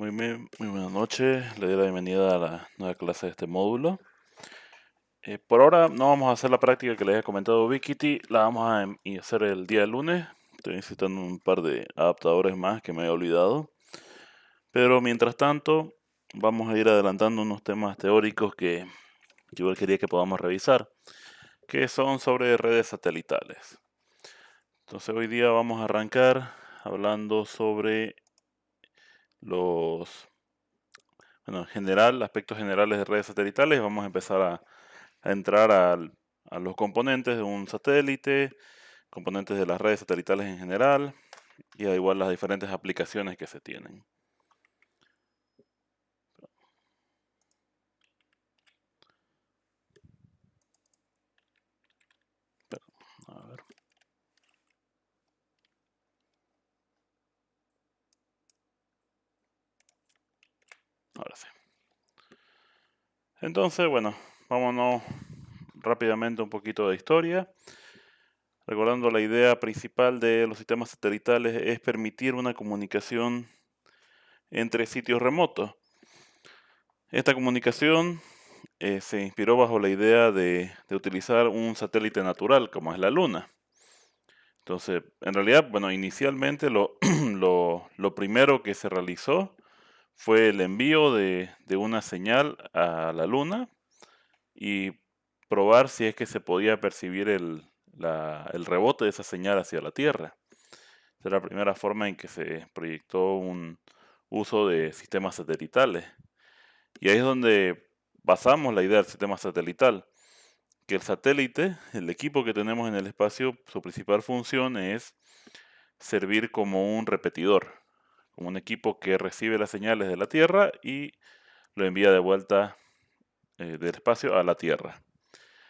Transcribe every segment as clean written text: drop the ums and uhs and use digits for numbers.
Muy buenas noches, le doy la bienvenida a la nueva clase de este módulo. Por ahora no vamos a hacer la práctica que les he comentado Ubiquiti, la vamos a hacer el día lunes. Estoy necesitando un par de adaptadores más que me he olvidado. Pero mientras tanto, vamos a ir adelantando unos temas teóricos que yo quería que podamos revisar, que son sobre redes satelitales. Entonces hoy día vamos a arrancar hablando sobre los en general, aspectos generales de redes satelitales. Vamos a empezar a entrar a los componentes de un satélite, componentes de las redes satelitales en general, y a igual las diferentes aplicaciones que se tienen. Pero, a ver, ahora sí. Entonces, bueno, vámonos rápidamente un poquito de historia. Recordando la idea principal de los sistemas satelitales es permitir una comunicación entre sitios remotos. Esta comunicación se inspiró bajo la idea de utilizar un satélite natural como es la Luna. Entonces, en realidad, bueno, inicialmente lo primero que se realizó fue el envío de una señal a la Luna y probar si es que se podía percibir el rebote de esa señal hacia la Tierra. Esa era la primera forma en que se proyectó un uso de sistemas satelitales. Y ahí es donde basamos la idea del sistema satelital, que el satélite, el equipo que tenemos en el espacio, su principal función es servir como un repetidor, como un equipo que recibe las señales de la Tierra y lo envía de vuelta del espacio a la Tierra.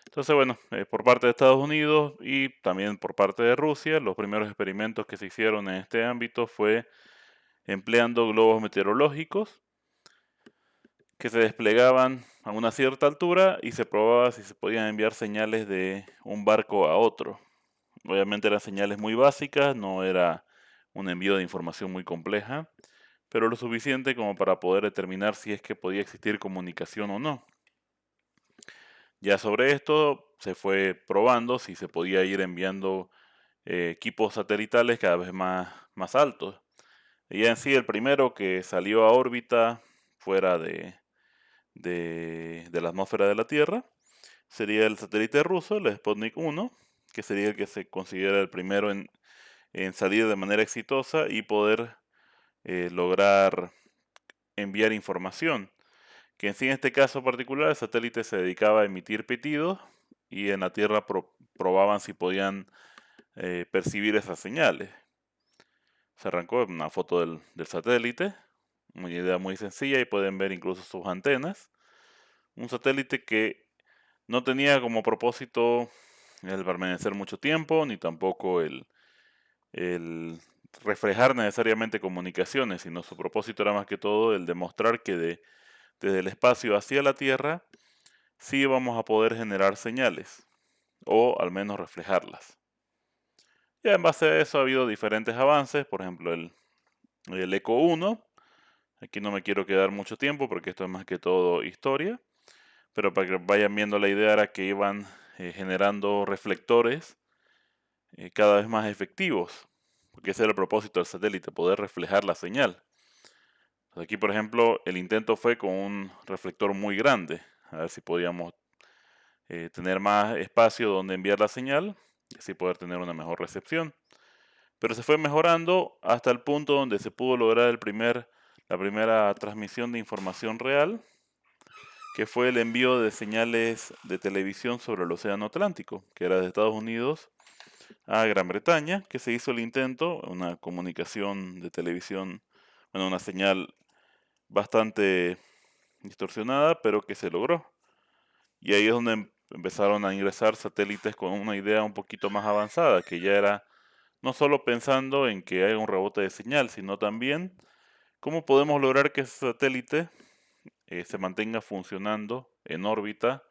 Entonces, bueno, por parte de Estados Unidos y también por parte de Rusia, los primeros experimentos que se hicieron en este ámbito fue empleando globos meteorológicos que se desplegaban a una cierta altura y se probaba si se podían enviar señales de un barco a otro. Obviamente eran señales muy básicas, no era un envío de información muy compleja, pero lo suficiente como para poder determinar si es que podía existir comunicación o no. Ya sobre esto se fue probando si se podía ir enviando equipos satelitales cada vez más altos. Y en sí el primero que salió a órbita fuera de la atmósfera de la Tierra sería el satélite ruso, el Sputnik 1, que sería el que se considera el primero en salir de manera exitosa y poder lograr enviar información. Que en sí en este caso particular el satélite se dedicaba a emitir pitidos y en la Tierra probaban si podían percibir esas señales. Se arrancó una foto del satélite, una idea muy sencilla y pueden ver incluso sus antenas. Un satélite que no tenía como propósito el permanecer mucho tiempo, ni tampoco el reflejar necesariamente comunicaciones, sino su propósito era más que todo el demostrar que desde el espacio hacia la Tierra sí vamos a poder generar señales, o al menos reflejarlas. Ya en base a eso ha habido diferentes avances, por ejemplo el ECO 1, aquí no me quiero quedar mucho tiempo porque esto es más que todo historia, pero para que vayan viendo la idea era que iban generando reflectores cada vez más efectivos, porque ese era el propósito del satélite, poder reflejar la señal. Aquí, por ejemplo, el intento fue con un reflector muy grande, a ver si podíamos tener más espacio donde enviar la señal y así poder tener una mejor recepción. Pero se fue mejorando hasta el punto donde se pudo lograr la primera transmisión de información real, que fue el envío de señales de televisión sobre el Océano Atlántico, que era de Estados Unidos a Gran Bretaña, que se hizo el intento, una comunicación de televisión, bueno, una señal bastante distorsionada, pero que se logró. Y ahí es donde empezaron a ingresar satélites con una idea un poquito más avanzada, que ya era no solo pensando en que haya un rebote de señal, sino también cómo podemos lograr que ese satélite se mantenga funcionando en órbita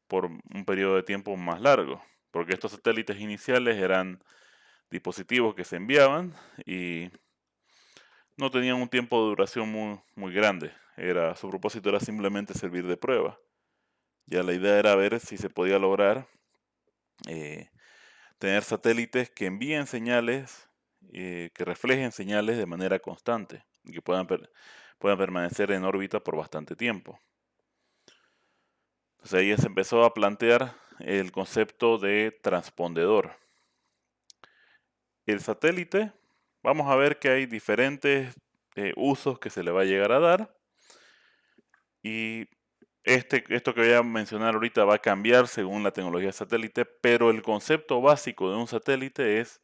por un periodo de tiempo más largo. Porque estos satélites iniciales eran dispositivos que se enviaban y no tenían un tiempo de duración muy grande. Su propósito era simplemente servir de prueba. Ya la idea era ver si se podía lograr eh, tener satélites que envíen señales, que reflejen señales de manera constante y que puedan permanecer en órbita por bastante tiempo. Entonces ahí se empezó a plantear el concepto de transpondedor. El satélite, vamos a ver que hay diferentes usos que se le va a llegar a dar, y esto que voy a mencionar ahorita va a cambiar según la tecnología de satélite, pero el concepto básico de un satélite es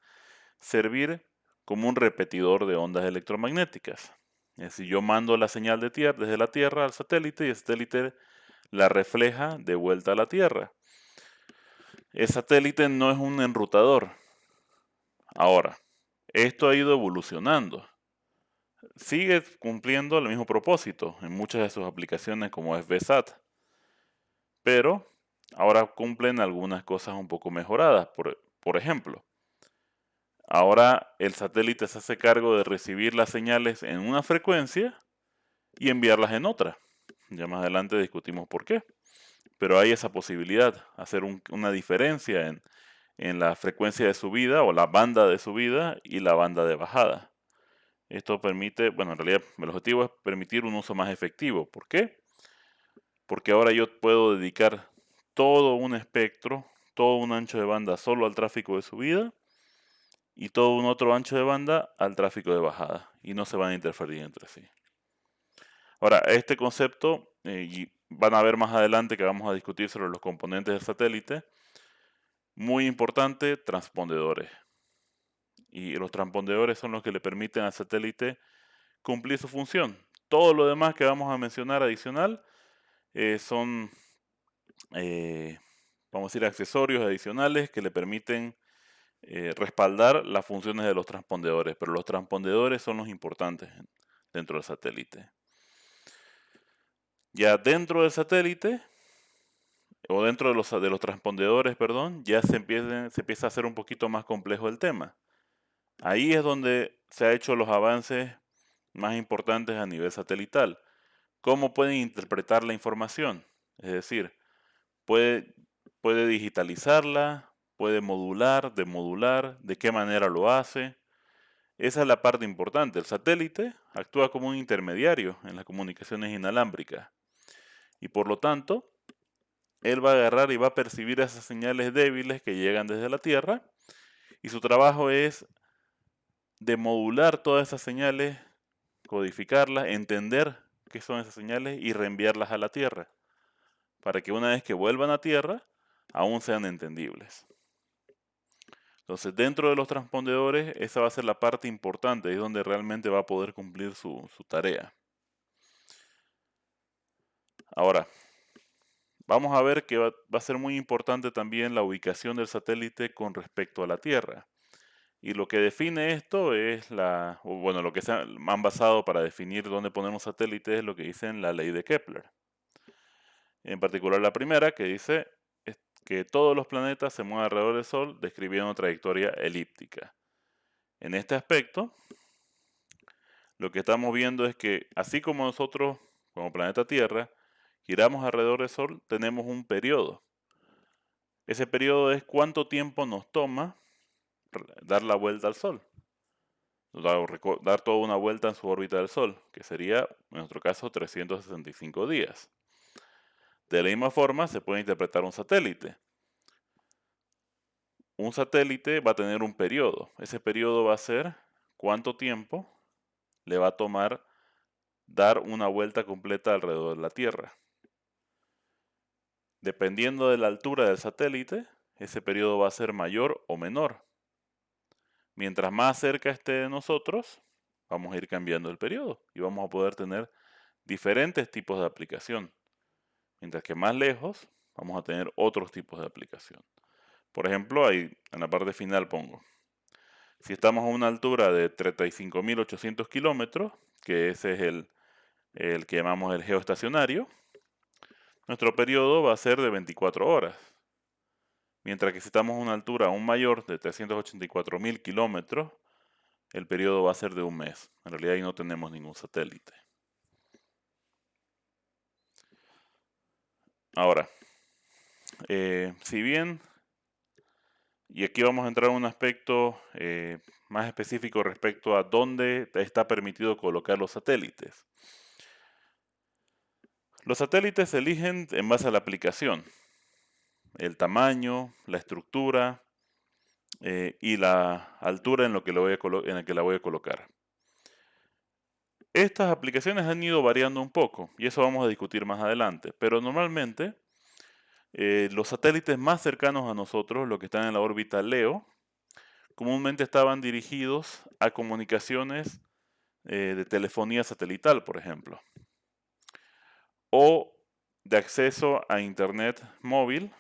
servir como un repetidor de ondas electromagnéticas. Es decir, yo mando la señal de tierra desde la Tierra al satélite y el satélite la refleja de vuelta a la Tierra. El satélite no es un enrutador. Ahora, esto ha ido evolucionando. Sigue cumpliendo el mismo propósito en muchas de sus aplicaciones como es VSAT, pero ahora cumplen algunas cosas un poco mejoradas. Por ejemplo, ahora el satélite se hace cargo de recibir las señales en una frecuencia y enviarlas en otra. Ya más adelante discutimos por qué. Pero hay esa posibilidad, hacer una diferencia en la frecuencia de subida o la banda de subida y la banda de bajada. Esto permite, bueno, en realidad el objetivo es permitir un uso más efectivo. ¿Por qué? Porque ahora yo puedo dedicar todo un espectro, todo un ancho de banda solo al tráfico de subida y todo un otro ancho de banda al tráfico de bajada, y no se van a interferir entre sí. Ahora, este concepto, y van a ver más adelante que vamos a discutir sobre los componentes del satélite, muy importante, transpondedores. Y los transpondedores son los que le permiten al satélite cumplir su función. Todo lo demás que vamos a mencionar adicional son, eh, vamos a decir, accesorios adicionales que le permiten respaldar las funciones de los transpondedores, pero los transpondedores son los importantes dentro del satélite. Ya dentro del satélite, o dentro de los transpondedores, perdón, ya se empieza a hacer un poquito más complejo el tema. Ahí es donde se han hecho los avances más importantes a nivel satelital. ¿Cómo pueden interpretar la información? Es decir, puede, puede digitalizarla, puede modular, demodular, de qué manera lo hace. Esa es la parte importante. El satélite actúa como un intermediario en las comunicaciones inalámbricas y por lo tanto, él va a agarrar y va a percibir esas señales débiles que llegan desde la Tierra y su trabajo es demodular todas esas señales, codificarlas, entender qué son esas señales y reenviarlas a la Tierra, para que una vez que vuelvan a Tierra, aún sean entendibles. Entonces, dentro de los transpondedores, esa va a ser la parte importante, es donde realmente va a poder cumplir su tarea. Ahora, vamos a ver que va a ser muy importante también la ubicación del satélite con respecto a la Tierra. Y lo que define esto es lo que se han basado para definir dónde poner un satélite es lo que dicen la ley de Kepler. En particular la primera, que dice que todos los planetas se mueven alrededor del Sol describiendo una trayectoria elíptica. En este aspecto, lo que estamos viendo es que así como nosotros, como planeta Tierra, giramos alrededor del Sol, tenemos un periodo. Ese periodo es cuánto tiempo nos toma dar la vuelta al Sol. Dar toda una vuelta en su órbita del Sol, que sería, en nuestro caso, 365 días. De la misma forma, se puede interpretar un satélite. Un satélite va a tener un periodo. Ese periodo va a ser cuánto tiempo le va a tomar dar una vuelta completa alrededor de la Tierra. Dependiendo de la altura del satélite, ese periodo va a ser mayor o menor. Mientras más cerca esté de nosotros, vamos a ir cambiando el periodo y vamos a poder tener diferentes tipos de aplicación. Mientras que más lejos, vamos a tener otros tipos de aplicación. Por ejemplo, ahí en la parte final pongo, si estamos a una altura de 35.800 kilómetros, que ese es el que llamamos el geoestacionario, nuestro periodo va a ser de 24 horas. Mientras que si estamos a una altura aún mayor de 384.000 kilómetros, el periodo va a ser de un mes. En realidad ahí no tenemos ningún satélite. Ahora, si bien, y aquí vamos a entrar en un aspecto más específico respecto a dónde está permitido colocar los satélites. Los satélites se eligen en base a la aplicación, el tamaño, la estructura y la altura en, lo que en la que la voy a colocar. Estas aplicaciones han ido variando un poco y eso vamos a discutir más adelante, pero normalmente los satélites más cercanos a nosotros, los que están en la órbita LEO, comúnmente estaban dirigidos a comunicaciones de telefonía satelital, por ejemplo, o de acceso a Internet móvil,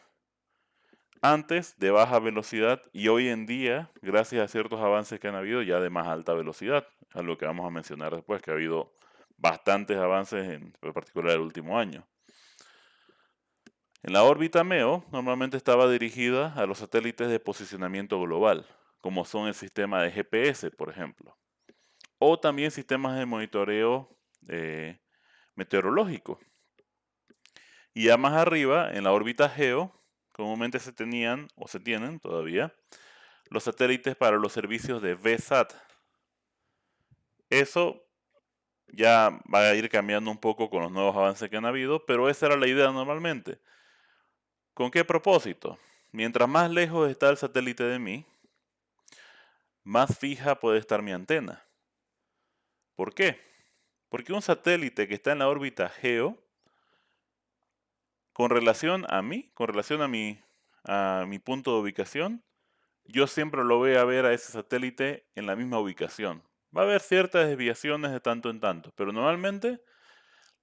antes de baja velocidad y hoy en día, gracias a ciertos avances que han habido, ya de más alta velocidad, a lo que vamos a mencionar después, que ha habido bastantes avances, en particular el último año. En la órbita MEO normalmente estaba dirigida a los satélites de posicionamiento global, como son el sistema de GPS, por ejemplo, o también sistemas de monitoreo meteorológico. Y ya más arriba, en la órbita GEO, comúnmente se tenían, o se tienen todavía, los satélites para los servicios de VSAT. Eso ya va a ir cambiando un poco con los nuevos avances que han habido, pero esa era la idea normalmente. ¿Con qué propósito? Mientras más lejos está el satélite de mí, más fija puede estar mi antena. ¿Por qué? Porque un satélite que está en la órbita GEO, con relación a mí, con relación a mi punto de ubicación, yo siempre lo voy a ver a ese satélite en la misma ubicación. Va a haber ciertas desviaciones de tanto en tanto, pero normalmente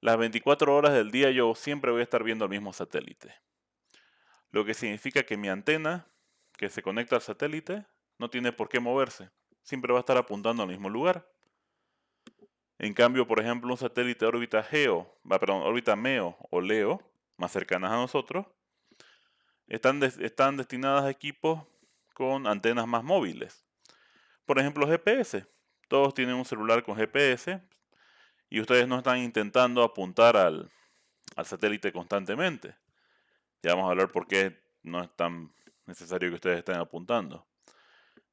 las 24 horas del día yo siempre voy a estar viendo el mismo satélite. Lo que significa que mi antena, que se conecta al satélite, no tiene por qué moverse. Siempre va a estar apuntando al mismo lugar. En cambio, por ejemplo, un satélite de órbita órbita MEO o LEO, más cercanas a nosotros, están destinadas a equipos con antenas más móviles. Por ejemplo, GPS. Todos tienen un celular con GPS y ustedes no están intentando apuntar al satélite constantemente. Ya vamos a hablar por qué no es tan necesario que ustedes estén apuntando.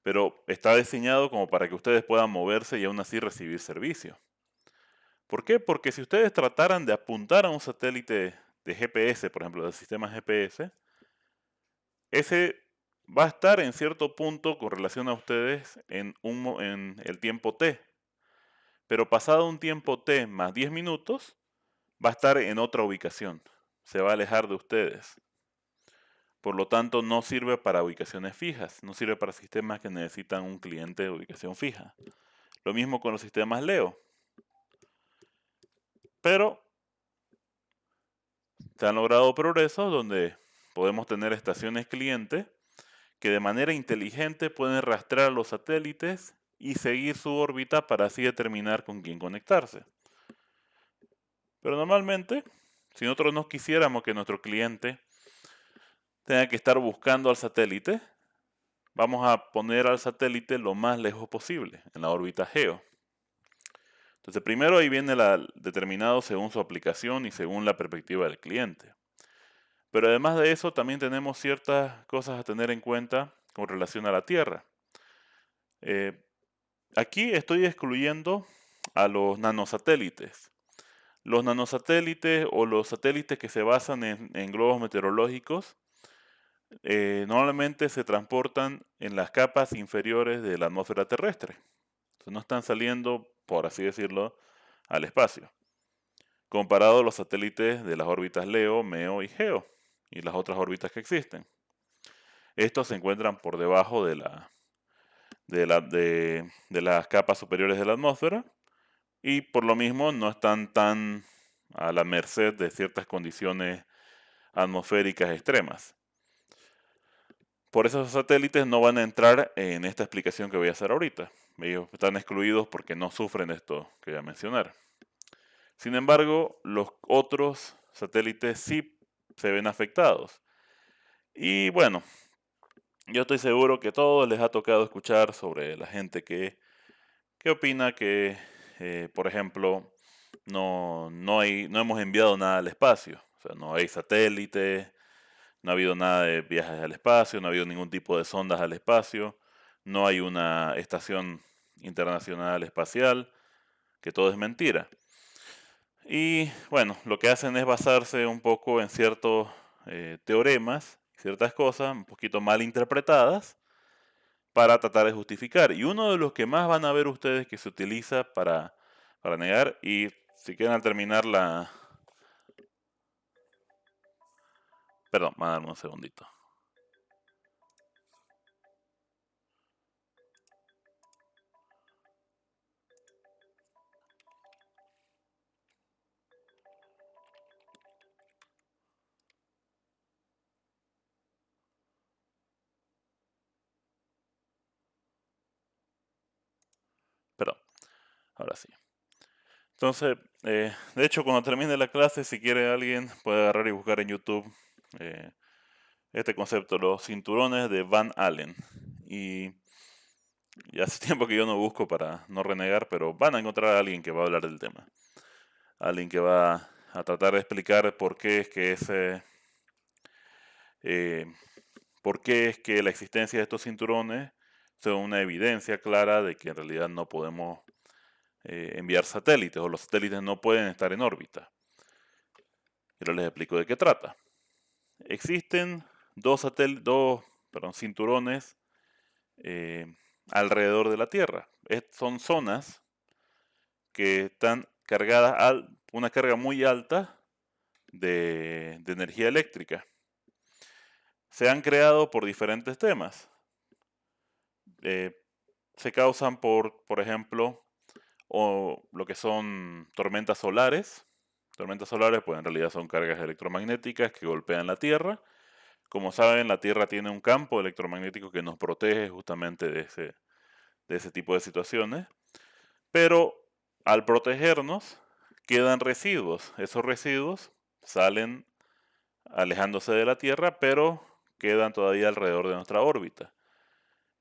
Pero está diseñado como para que ustedes puedan moverse y aún así recibir servicio. ¿Por qué? Porque si ustedes trataran de apuntar a un satélite de GPS, por ejemplo, del sistema GPS, ese va a estar en cierto punto con relación a ustedes en el tiempo T. Pero pasado un tiempo T más 10 minutos, va a estar en otra ubicación. Se va a alejar de ustedes. Por lo tanto, no sirve para ubicaciones fijas, no sirve para sistemas que necesitan un cliente de ubicación fija. Lo mismo con los sistemas LEO. Pero se han logrado progresos donde podemos tener estaciones cliente que de manera inteligente pueden rastrear los satélites y seguir su órbita para así determinar con quién conectarse. Pero normalmente, si nosotros no quisiéramos que nuestro cliente tenga que estar buscando al satélite, vamos a poner al satélite lo más lejos posible, en la órbita GEO. Entonces, primero ahí viene determinado según su aplicación y según la perspectiva del cliente. Pero además de eso, también tenemos ciertas cosas a tener en cuenta con relación a la Tierra. Eh, Aquí estoy excluyendo a los nanosatélites. Los nanosatélites o los satélites que se basan en globos meteorológicos normalmente se transportan en las capas inferiores de la atmósfera terrestre. Entonces no están saliendo, por así decirlo, al espacio. Comparado a los satélites de las órbitas LEO, MEO y GEO y las otras órbitas que existen. Estos se encuentran por debajo de las capas superiores de la atmósfera y por lo mismo no están tan a la merced de ciertas condiciones atmosféricas extremas. Por eso esos satélites no van a entrar en esta explicación que voy a hacer ahorita. Ellos están excluidos porque no sufren esto que voy a mencionar. Sin embargo, los otros satélites sí se ven afectados. Y bueno, yo estoy seguro que a todos les ha tocado escuchar sobre la gente que que opina que, por ejemplo, no hemos enviado nada al espacio. O sea, no hay satélites, no ha habido nada de viajes al espacio, no ha habido ningún tipo de sondas al espacio, no hay una estación internacional espacial, que todo es mentira. Y bueno, lo que hacen es basarse un poco en ciertos teoremas, ciertas cosas un poquito mal interpretadas para tratar de justificar. Y uno de los que más van a ver ustedes que se utiliza para negar, y si quieren al terminar la... Perdón, van a darme un segundito. Perdón, ahora sí. Entonces, de hecho, cuando termine la clase, si quiere alguien, puede agarrar y buscar en YouTube eh, este concepto, los cinturones de Van Allen. Y hace tiempo que yo no busco para no renegar, pero van a encontrar a alguien que va a hablar del tema. Alguien que va a tratar de explicar eh, por qué es que la existencia de estos cinturones son una evidencia clara de que en realidad no podemos enviar satélites o los satélites no pueden estar en órbita. Y ahora les explico de qué trata. Existen cinturones eh, alrededor de la Tierra. Son zonas que están cargadas a una carga muy alta de energía eléctrica. Se han creado por diferentes temas. Eh, Se causan por ejemplo, lo que son tormentas solares. Tormentas solares, pues en realidad son cargas electromagnéticas que golpean la Tierra. Como saben, la Tierra tiene un campo electromagnético que nos protege justamente de ese tipo de situaciones. Pero al protegernos, quedan residuos. Esos residuos salen alejándose de la Tierra, pero quedan todavía alrededor de nuestra órbita.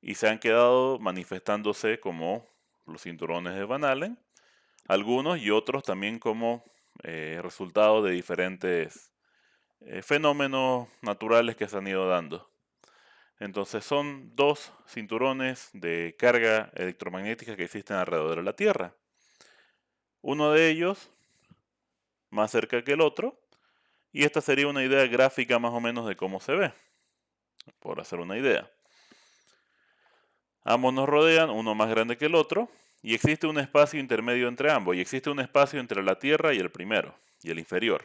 Y se han quedado manifestándose como los cinturones de Van Allen, algunos y otros también como resultado de diferentes fenómenos naturales que se han ido dando. Entonces son dos cinturones de carga electromagnética que existen alrededor de la Tierra. Uno de ellos más cerca que el otro, y esta sería una idea gráfica más o menos de cómo se ve, por hacer una idea. Ambos nos rodean, uno más grande que el otro, y existe un espacio intermedio entre ambos, y existe un espacio entre la Tierra y el primero, y el inferior.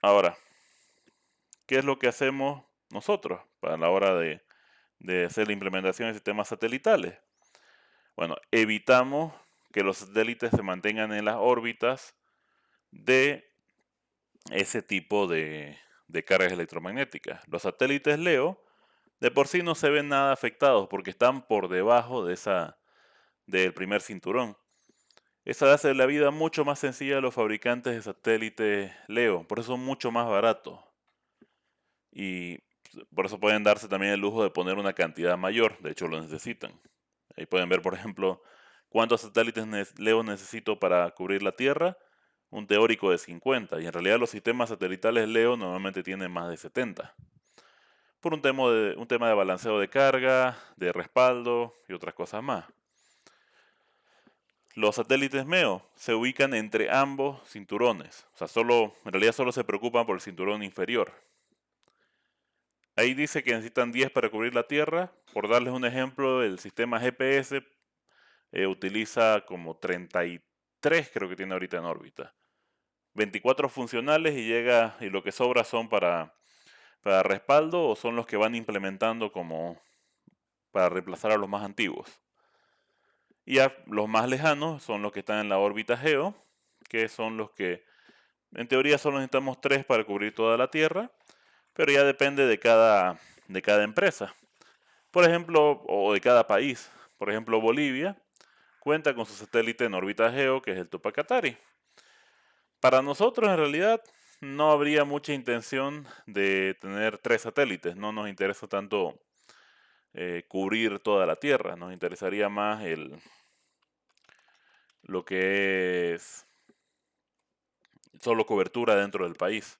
Ahora, ¿qué es lo que hacemos nosotros para la hora de hacer la implementación de sistemas satelitales? Bueno, evitamos que los satélites se mantengan en las órbitas de ese tipo de cargas electromagnéticas. Los satélites LEO de por sí no se ven nada afectados porque están por debajo del primer cinturón. Eso hace la vida mucho más sencilla a los fabricantes de satélites LEO, por eso son mucho más baratos. Y por eso pueden darse también el lujo de poner una cantidad mayor, de hecho lo necesitan. Ahí pueden ver, por ejemplo, cuántos satélites LEO necesito para cubrir la Tierra, un teórico de 50, y en realidad los sistemas satelitales LEO normalmente tienen más de 70, por un tema de balanceo de carga, de respaldo y otras cosas más. Los satélites MEO se ubican entre ambos cinturones, o sea, en realidad solo se preocupan por el cinturón inferior. Ahí dice que necesitan 10 para cubrir la Tierra. Por darles un ejemplo, el sistema GPS utiliza como 33, creo que tiene ahorita en órbita. 24 funcionales y lo que sobra son para respaldo o son los que van implementando como para reemplazar a los más antiguos. Y los más lejanos son los que están en la órbita GEO, que son los que en teoría solo necesitamos 3 para cubrir toda la Tierra, pero ya depende de cada empresa. Por ejemplo, o de cada país. Por ejemplo, Bolivia cuenta con su satélite en órbita GEO, que es el Tupac Katari. Para nosotros, en realidad, no habría mucha intención de tener 3 satélites. No nos interesa tanto cubrir toda la Tierra. Nos interesaría más lo que es solo cobertura dentro del país.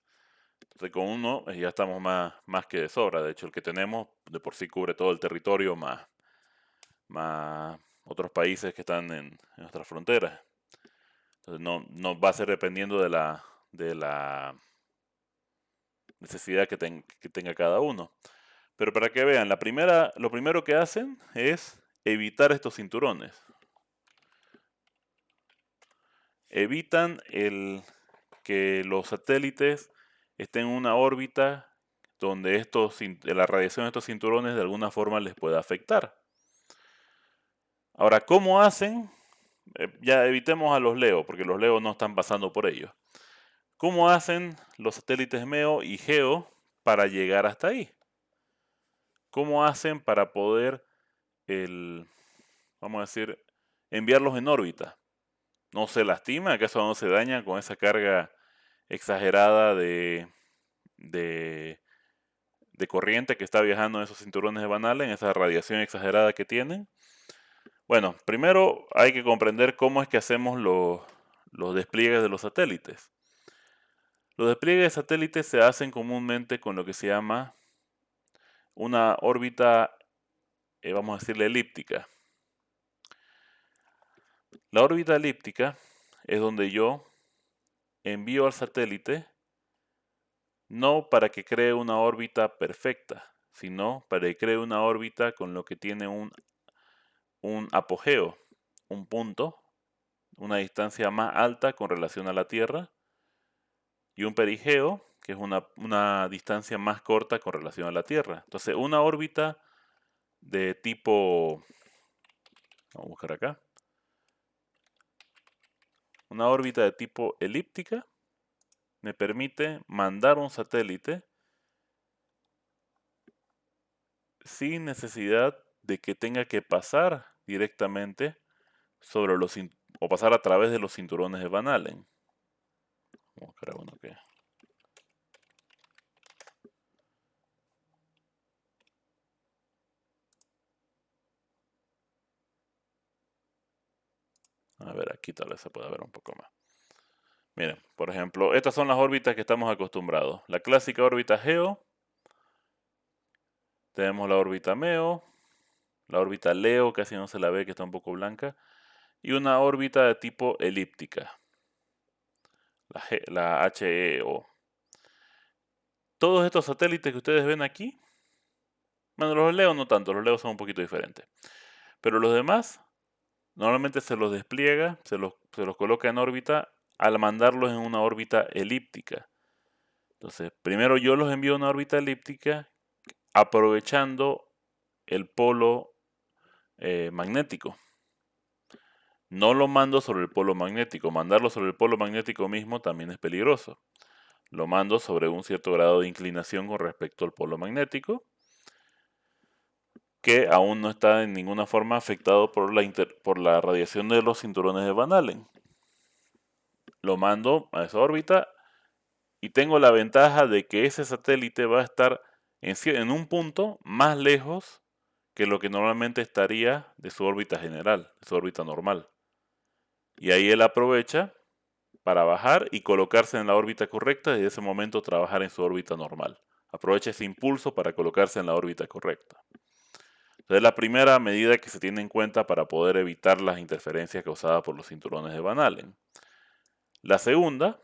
Entonces con uno ya estamos más que de sobra. De hecho, el que tenemos de por sí cubre todo el territorio más otros países que están en nuestras fronteras. Entonces no va a ser dependiendo de la necesidad que tenga cada uno. Pero para que vean, lo primero que hacen es evitar estos cinturones. Evitan que los satélites estén en una órbita donde la radiación de estos cinturones de alguna forma les pueda afectar. Ahora, ¿cómo hacen? Ya evitemos a los LEO, porque los LEO no están pasando por ellos. ¿Cómo hacen los satélites MEO y GEO para llegar hasta ahí? ¿Cómo hacen para poder, vamos a decir, enviarlos en órbita? ¿No se lastima? ¿Acaso no se daña con esa carga exagerada de, de corriente que está viajando en esos cinturones de Van Allen, esa radiación exagerada que tienen? Bueno, primero hay que comprender cómo es que hacemos los despliegues de los satélites. Los despliegues de satélites se hacen comúnmente con lo que se llama una órbita, vamos a decirle elíptica. La órbita elíptica es donde yo envío al satélite no para que cree una órbita perfecta, sino para que cree una órbita con lo que tiene un apogeo, un punto, una distancia más alta con relación a la Tierra, y un perigeo, que es una distancia más corta con relación a la Tierra. Entonces, una órbita de tipo, vamos a buscar acá, una órbita de tipo elíptica me permite mandar un satélite sin necesidad de que tenga que pasar directamente sobre o pasar a través de los cinturones de Van Allen. Vamos a buscar uno que a ver, aquí tal vez se pueda ver un poco más. Miren, por ejemplo, estas son las órbitas que estamos acostumbrados. La clásica órbita GEO, tenemos la órbita MEO, la órbita LEO, casi no se la ve, que está un poco blanca, y una órbita de tipo elíptica, la HEO. Todos estos satélites que ustedes ven aquí, bueno, los LEO no tanto, los LEO son un poquito diferentes, pero los demás normalmente se los despliega, se los coloca en órbita al mandarlos en una órbita elíptica. Entonces, primero yo los envío a una órbita elíptica aprovechando el polo magnético. No lo mando sobre el polo magnético. Mandarlo sobre el polo magnético mismo también es peligroso. Lo mando sobre un cierto grado de inclinación con respecto al polo magnético, que aún no está en ninguna forma afectado por la radiación de los cinturones de Van Allen. Lo mando a esa órbita y tengo la ventaja de que ese satélite va a estar en un punto más lejos que lo que normalmente estaría de su órbita general, de su órbita normal. Y ahí él aprovecha para bajar y colocarse en la órbita correcta y desde ese momento trabajar en su órbita normal. Aprovecha ese impulso para colocarse en la órbita correcta. Entonces, es la primera medida que se tiene en cuenta para poder evitar las interferencias causadas por los cinturones de Van Allen. La segunda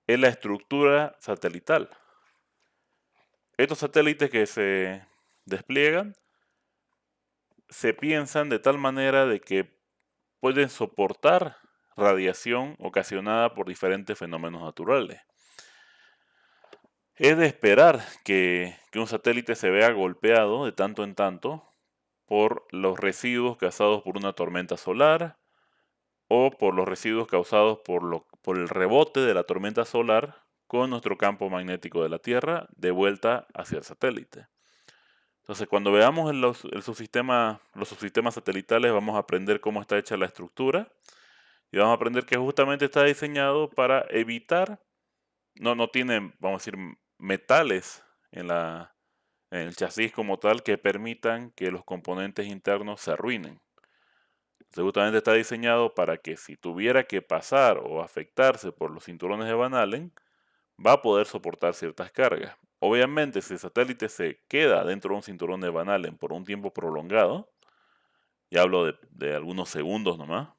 es la estructura satelital. Estos satélites que se despliegan se piensan de tal manera de que pueden soportar radiación ocasionada por diferentes fenómenos naturales. Es de esperar que un satélite se vea golpeado de tanto en tanto por los residuos causados por una tormenta solar o por los residuos causados por el rebote de la tormenta solar con nuestro campo magnético de la Tierra de vuelta hacia el satélite. Entonces, cuando veamos los subsistemas satelitales, vamos a aprender cómo está hecha la estructura y vamos a aprender que justamente está diseñado para evitar, no tiene, vamos a decir, metales en en el chasis como tal que permitan que los componentes internos se arruinen. Justamente está diseñado para que si tuviera que pasar o afectarse por los cinturones de Van Allen, va a poder soportar ciertas cargas. Obviamente, si el satélite se queda dentro de un cinturón de Van Allen por un tiempo prolongado, y hablo de algunos segundos nomás,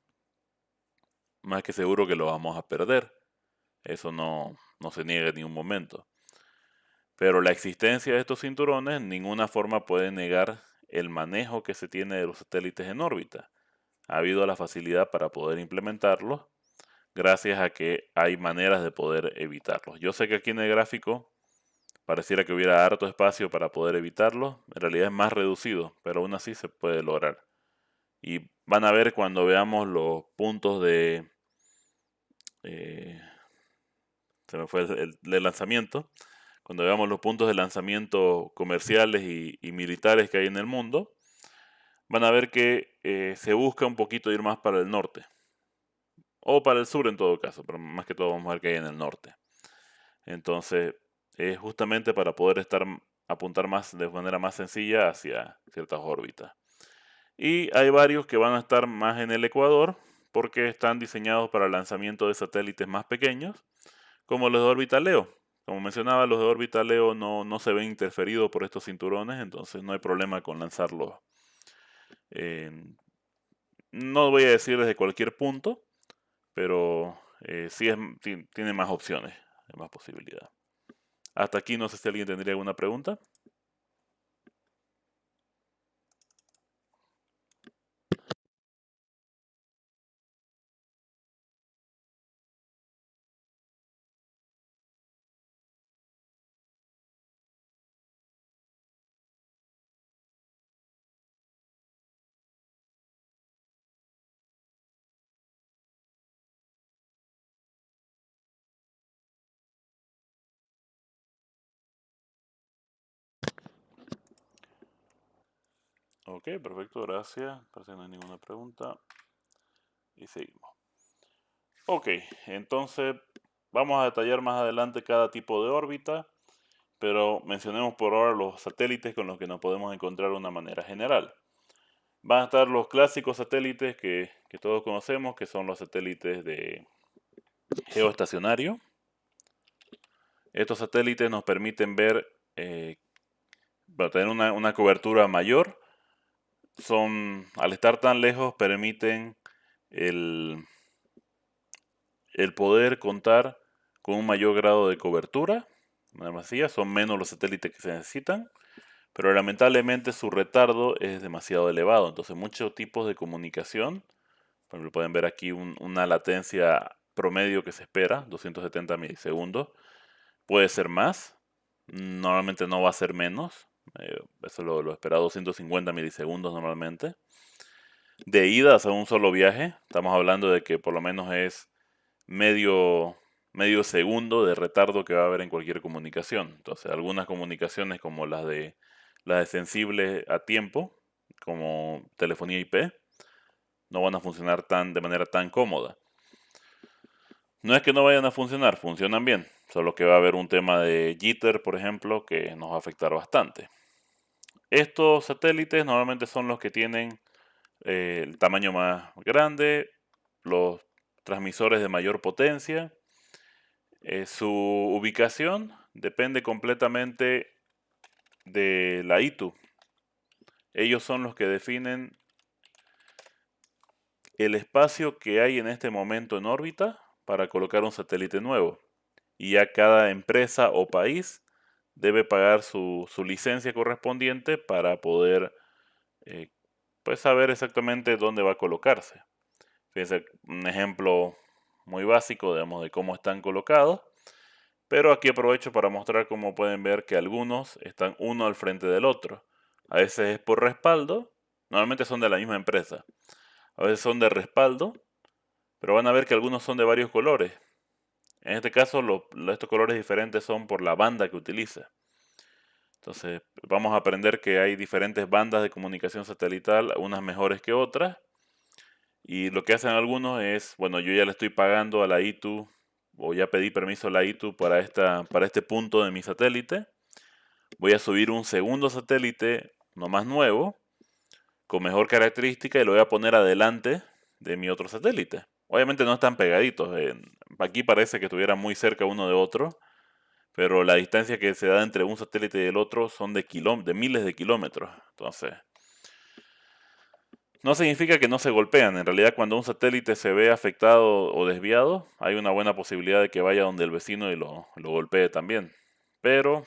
más que seguro que lo vamos a perder. Eso no se niega en ningún momento. Pero la existencia de estos cinturones en ninguna forma puede negar el manejo que se tiene de los satélites en órbita. Ha habido la facilidad para poder implementarlos gracias a que hay maneras de poder evitarlos. Yo sé que aquí en el gráfico pareciera que hubiera harto espacio para poder evitarlo, en realidad es más reducido, pero aún así se puede lograr. Y van a ver cuando veamos los puntos eh, se me fue de lanzamiento, cuando veamos los puntos de lanzamiento comerciales y militares que hay en el mundo, van a ver que se busca un poquito ir más para el norte, o para el sur en todo caso, pero más que todo vamos a ver que hay en el norte. Entonces, es justamente para poder apuntar más de manera más sencilla hacia ciertas órbitas. Y hay varios que van a estar más en el ecuador porque están diseñados para el lanzamiento de satélites más pequeños, como los de órbita Leo. Como mencionaba, los de órbita Leo no se ven interferidos por estos cinturones, entonces no hay problema con lanzarlos. No voy a decir desde cualquier punto, pero sí tiene más opciones, hay más posibilidad. Hasta aquí no sé si alguien tendría alguna pregunta. Ok, perfecto, gracias. Parece que no hay ninguna pregunta. Y seguimos. Ok, entonces vamos a detallar más adelante cada tipo de órbita, pero mencionemos por ahora los satélites con los que nos podemos encontrar de una manera general. Van a estar los clásicos satélites que todos conocemos, que son los satélites de geoestacionario. Estos satélites nos permiten ver, para tener una cobertura mayor, al estar tan lejos, permiten el, el poder contar con un mayor grado de cobertura. Son menos los satélites que se necesitan, pero lamentablemente su retardo es demasiado elevado. Entonces muchos tipos de comunicación, por ejemplo, pueden ver aquí una latencia promedio que se espera, 270 milisegundos, puede ser más, normalmente no va a ser menos, eso lo esperado 250 milisegundos normalmente. De ida a un solo viaje, estamos hablando de que por lo menos es medio, medio segundo de retardo que va a haber en cualquier comunicación. Entonces, algunas comunicaciones como las de sensibles a tiempo, como telefonía IP, no van a funcionar de manera tan cómoda. No es que no vayan a funcionar, funcionan bien, solo que va a haber un tema de jitter, por ejemplo, que nos va a afectar bastante. Estos satélites normalmente son los que tienen el tamaño más grande, los transmisores de mayor potencia. Su ubicación depende completamente de la ITU. Ellos son los que definen el espacio que hay en este momento en órbita para colocar un satélite nuevo. Y ya cada empresa o país debe pagar su licencia correspondiente para poder pues saber exactamente dónde va a colocarse. Fíjense, un ejemplo muy básico, digamos, de cómo están colocados. Pero aquí aprovecho para mostrar cómo pueden ver que algunos están uno al frente del otro. A veces es por respaldo, normalmente son de la misma empresa. A veces son de respaldo, pero van a ver que algunos son de varios colores. En este caso, estos colores diferentes son por la banda que utiliza. Entonces, vamos a aprender que hay diferentes bandas de comunicación satelital, unas mejores que otras. Y lo que hacen algunos es, bueno, yo ya le estoy pagando a la ITU o ya pedí permiso a la ITU para este punto de mi satélite. voy a subir un segundo satélite, no más nuevo, con mejor característica y lo voy a poner adelante de mi otro satélite. Obviamente no están pegaditos. Aquí parece que estuvieran muy cerca uno de otro, pero la distancia que se da entre un satélite y el otro son de miles de kilómetros. Entonces, no significa que no se golpean. En realidad, cuando un satélite se ve afectado o desviado, hay una buena posibilidad de que vaya donde el vecino y lo golpee también. Pero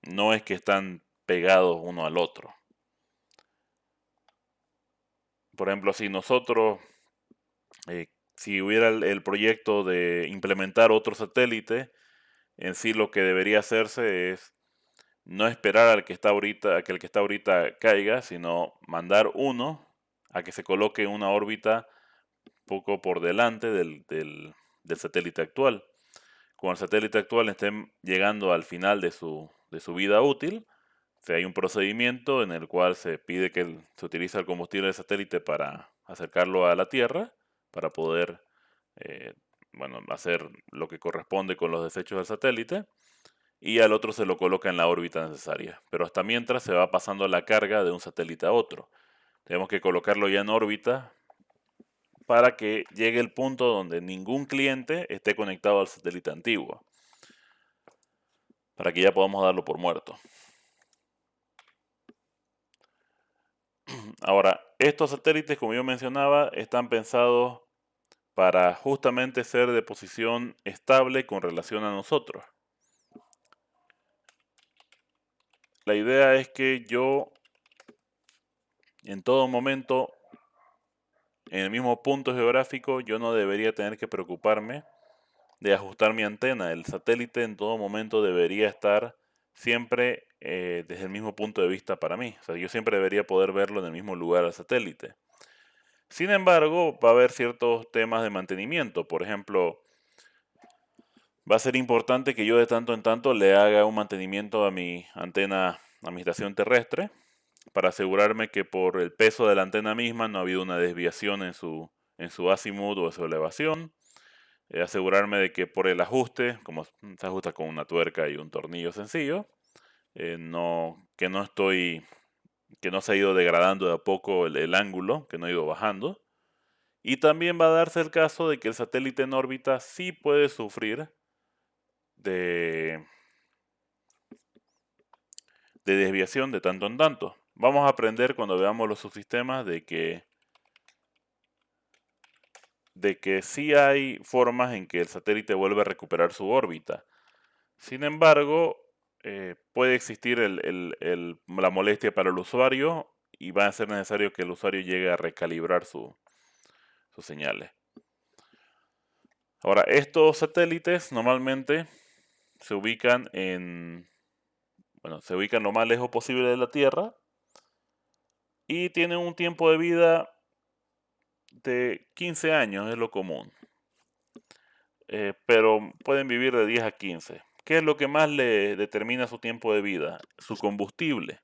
no es que están pegados uno al otro. Por ejemplo, si hubiera el proyecto de implementar otro satélite, en sí lo que debería hacerse es no esperar a que el que está ahorita caiga, sino mandar uno a que se coloque en una órbita poco por delante del satélite actual. Cuando el satélite actual esté llegando al final de su vida útil, si hay un procedimiento en el cual se pide que se utilice el combustible del satélite para acercarlo a la Tierra, para poder eh, hacer lo que corresponde con los desechos del satélite, y al otro se lo coloca en la órbita necesaria. Pero hasta mientras se va pasando la carga de un satélite a otro. Tenemos que colocarlo ya en órbita para que llegue el punto donde ningún cliente esté conectado al satélite antiguo, para que ya podamos darlo por muerto. Ahora, estos satélites, como yo mencionaba, están pensados para justamente ser de posición estable con relación a nosotros. La idea es que yo, en todo momento, en el mismo punto geográfico, yo no debería tener que preocuparme de ajustar mi antena. El satélite en todo momento debería estar siempre desde el mismo punto de vista para mí. O sea, yo siempre debería poder verlo en el mismo lugar al satélite. Sin embargo, va a haber ciertos temas de mantenimiento. Por ejemplo, va a ser importante que yo de tanto en tanto le haga un mantenimiento a mi antena, a mi estación terrestre, para asegurarme que por el peso de la antena misma no ha habido una desviación en su azimut o en su elevación. Asegurarme de que por el ajuste, como se ajusta con una tuerca y un tornillo sencillo, que no se ha ido degradando de a poco el ángulo, que no ha ido bajando. Y también va a darse el caso de que el satélite en órbita sí puede sufrir de, de desviación de tanto en tanto. Vamos a aprender cuando veamos los subsistemas de que sí hay formas en que el satélite vuelve a recuperar su órbita. Sin embargo, puede existir la molestia para el usuario y va a ser necesario que el usuario llegue a recalibrar sus señales. Ahora, estos satélites normalmente se ubican se ubican lo más lejos posible de la Tierra y tienen un tiempo de vida de 15 años, es lo común. Pero pueden vivir de 10 a 15. ¿Qué es lo que más le determina su tiempo de vida? Su combustible.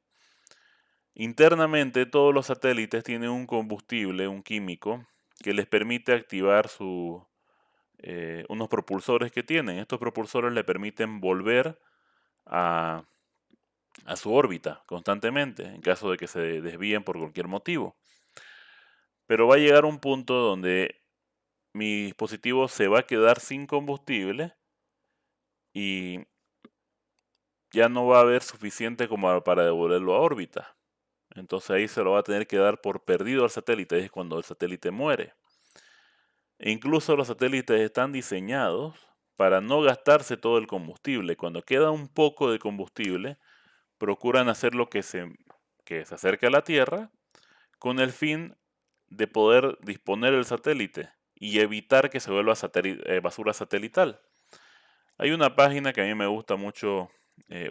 Internamente todos los satélites tienen un combustible, un químico, que les permite activar unos propulsores que tienen. Estos propulsores le permiten volver a, a su órbita constantemente, en caso de que se desvíen por cualquier motivo. Pero va a llegar un punto donde mi dispositivo se va a quedar sin combustible y ya no va a haber suficiente como para devolverlo a órbita. Entonces ahí se lo va a tener que dar por perdido al satélite, es cuando el satélite muere. E incluso los satélites están diseñados para no gastarse todo el combustible. Cuando queda un poco de combustible, procuran hacer lo que se acerque a la Tierra con el fin de poder disponer el satélite y evitar que se vuelva basura satelital. Hay una página que a mí me gusta mucho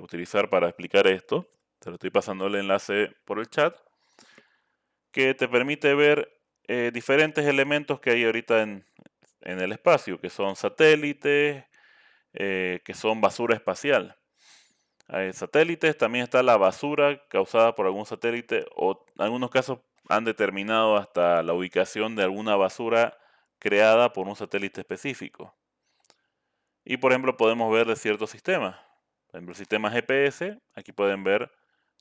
utilizar para explicar esto. Te lo estoy pasando el enlace por el chat, que te permite ver diferentes elementos que hay ahorita en el espacio, que son satélites, que son basura espacial. Hay satélites, también está la basura causada por algún satélite, o en algunos casos han determinado hasta la ubicación de alguna basura creada por un satélite específico. Y por ejemplo podemos ver de ciertos sistemas. Por ejemplo, el sistema GPS, aquí pueden ver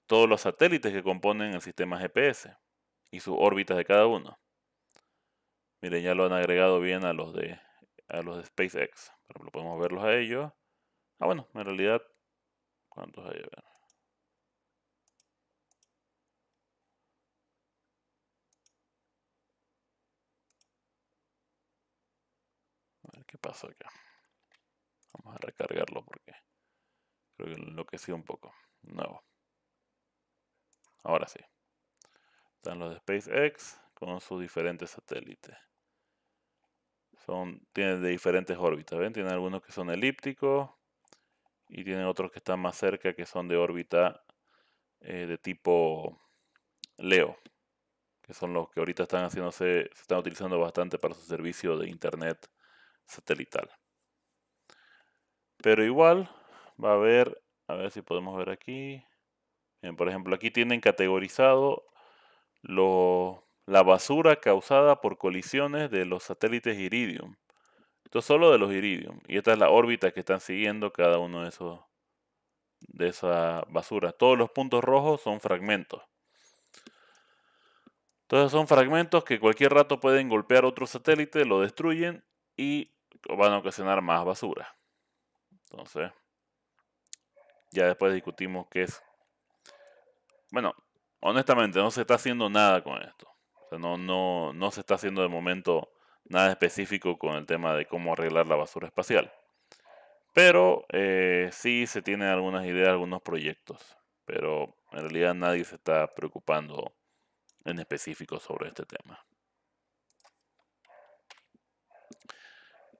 todos los satélites que componen el sistema GPS y sus órbitas de cada uno. Miren, ya lo han agregado bien a los de SpaceX. Por ejemplo, podemos verlos a ellos. Ah, bueno, en realidad, ¿cuántos hay? A ver qué pasó acá. Vamos a recargarlo porque creo que lo enloqueció un poco. Nuevo. Ahora sí. Están los de SpaceX con sus diferentes satélites. Tienen de diferentes órbitas, ¿ven? Tienen algunos que son elípticos y tienen otros que están más cerca que son de órbita de tipo LEO, que son los que ahorita se están utilizando bastante para su servicio de internet satelital. Pero igual va a haber, a ver si podemos ver aquí. Bien, por ejemplo, aquí tienen categorizado la basura causada por colisiones de los satélites Iridium. Esto es solo de los Iridium. Y esta es la órbita que están siguiendo cada uno de esa basura. Todos los puntos rojos son fragmentos. Entonces son fragmentos que cualquier rato pueden golpear otro satélite, lo destruyen y van a ocasionar más basura. Entonces, ya después discutimos qué es. Bueno, honestamente no se está haciendo nada con esto. O sea, no se está haciendo de momento nada específico con el tema de cómo arreglar la basura espacial. Pero sí se tienen algunas ideas, algunos proyectos. Pero en realidad nadie se está preocupando en específico sobre este tema.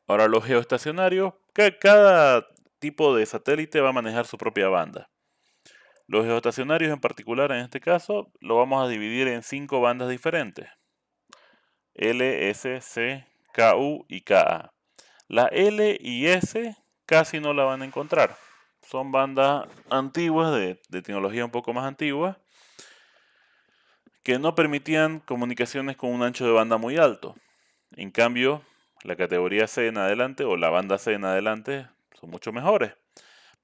Ahora, los geoestacionarios, cada tipo de satélite va a manejar su propia banda. Los geoestacionarios en particular, en este caso, lo vamos a dividir en 5 bandas diferentes. L, S, C, KU y KA. La L y S casi no la van a encontrar. Son bandas antiguas, de tecnología un poco más antigua, que no permitían comunicaciones con un ancho de banda muy alto. En cambio, la categoría C en adelante o la banda C en adelante son mucho mejores.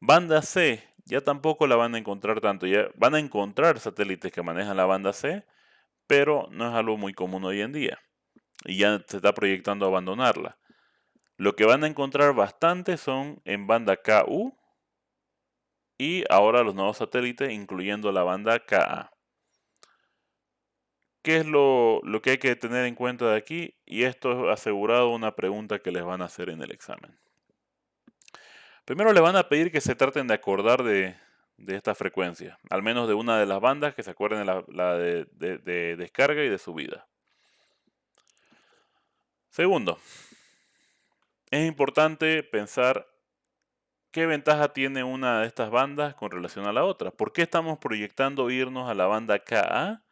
Banda C ya tampoco la van a encontrar tanto. Ya van a encontrar satélites que manejan la banda C, pero no es algo muy común hoy en día. Y ya se está proyectando abandonarla. Lo que van a encontrar bastante son en banda KU y ahora los nuevos satélites, incluyendo la banda KA. ¿Qué es lo que hay que tener en cuenta de aquí? Y esto es asegurado una pregunta que les van a hacer en el examen. Primero le van a pedir que se traten de acordar de esta frecuencia, al menos de una de las bandas, que se acuerden de la de descarga y de subida. Segundo, es importante pensar qué ventaja tiene una de estas bandas con relación a la otra. ¿Por qué estamos proyectando irnos a la banda KA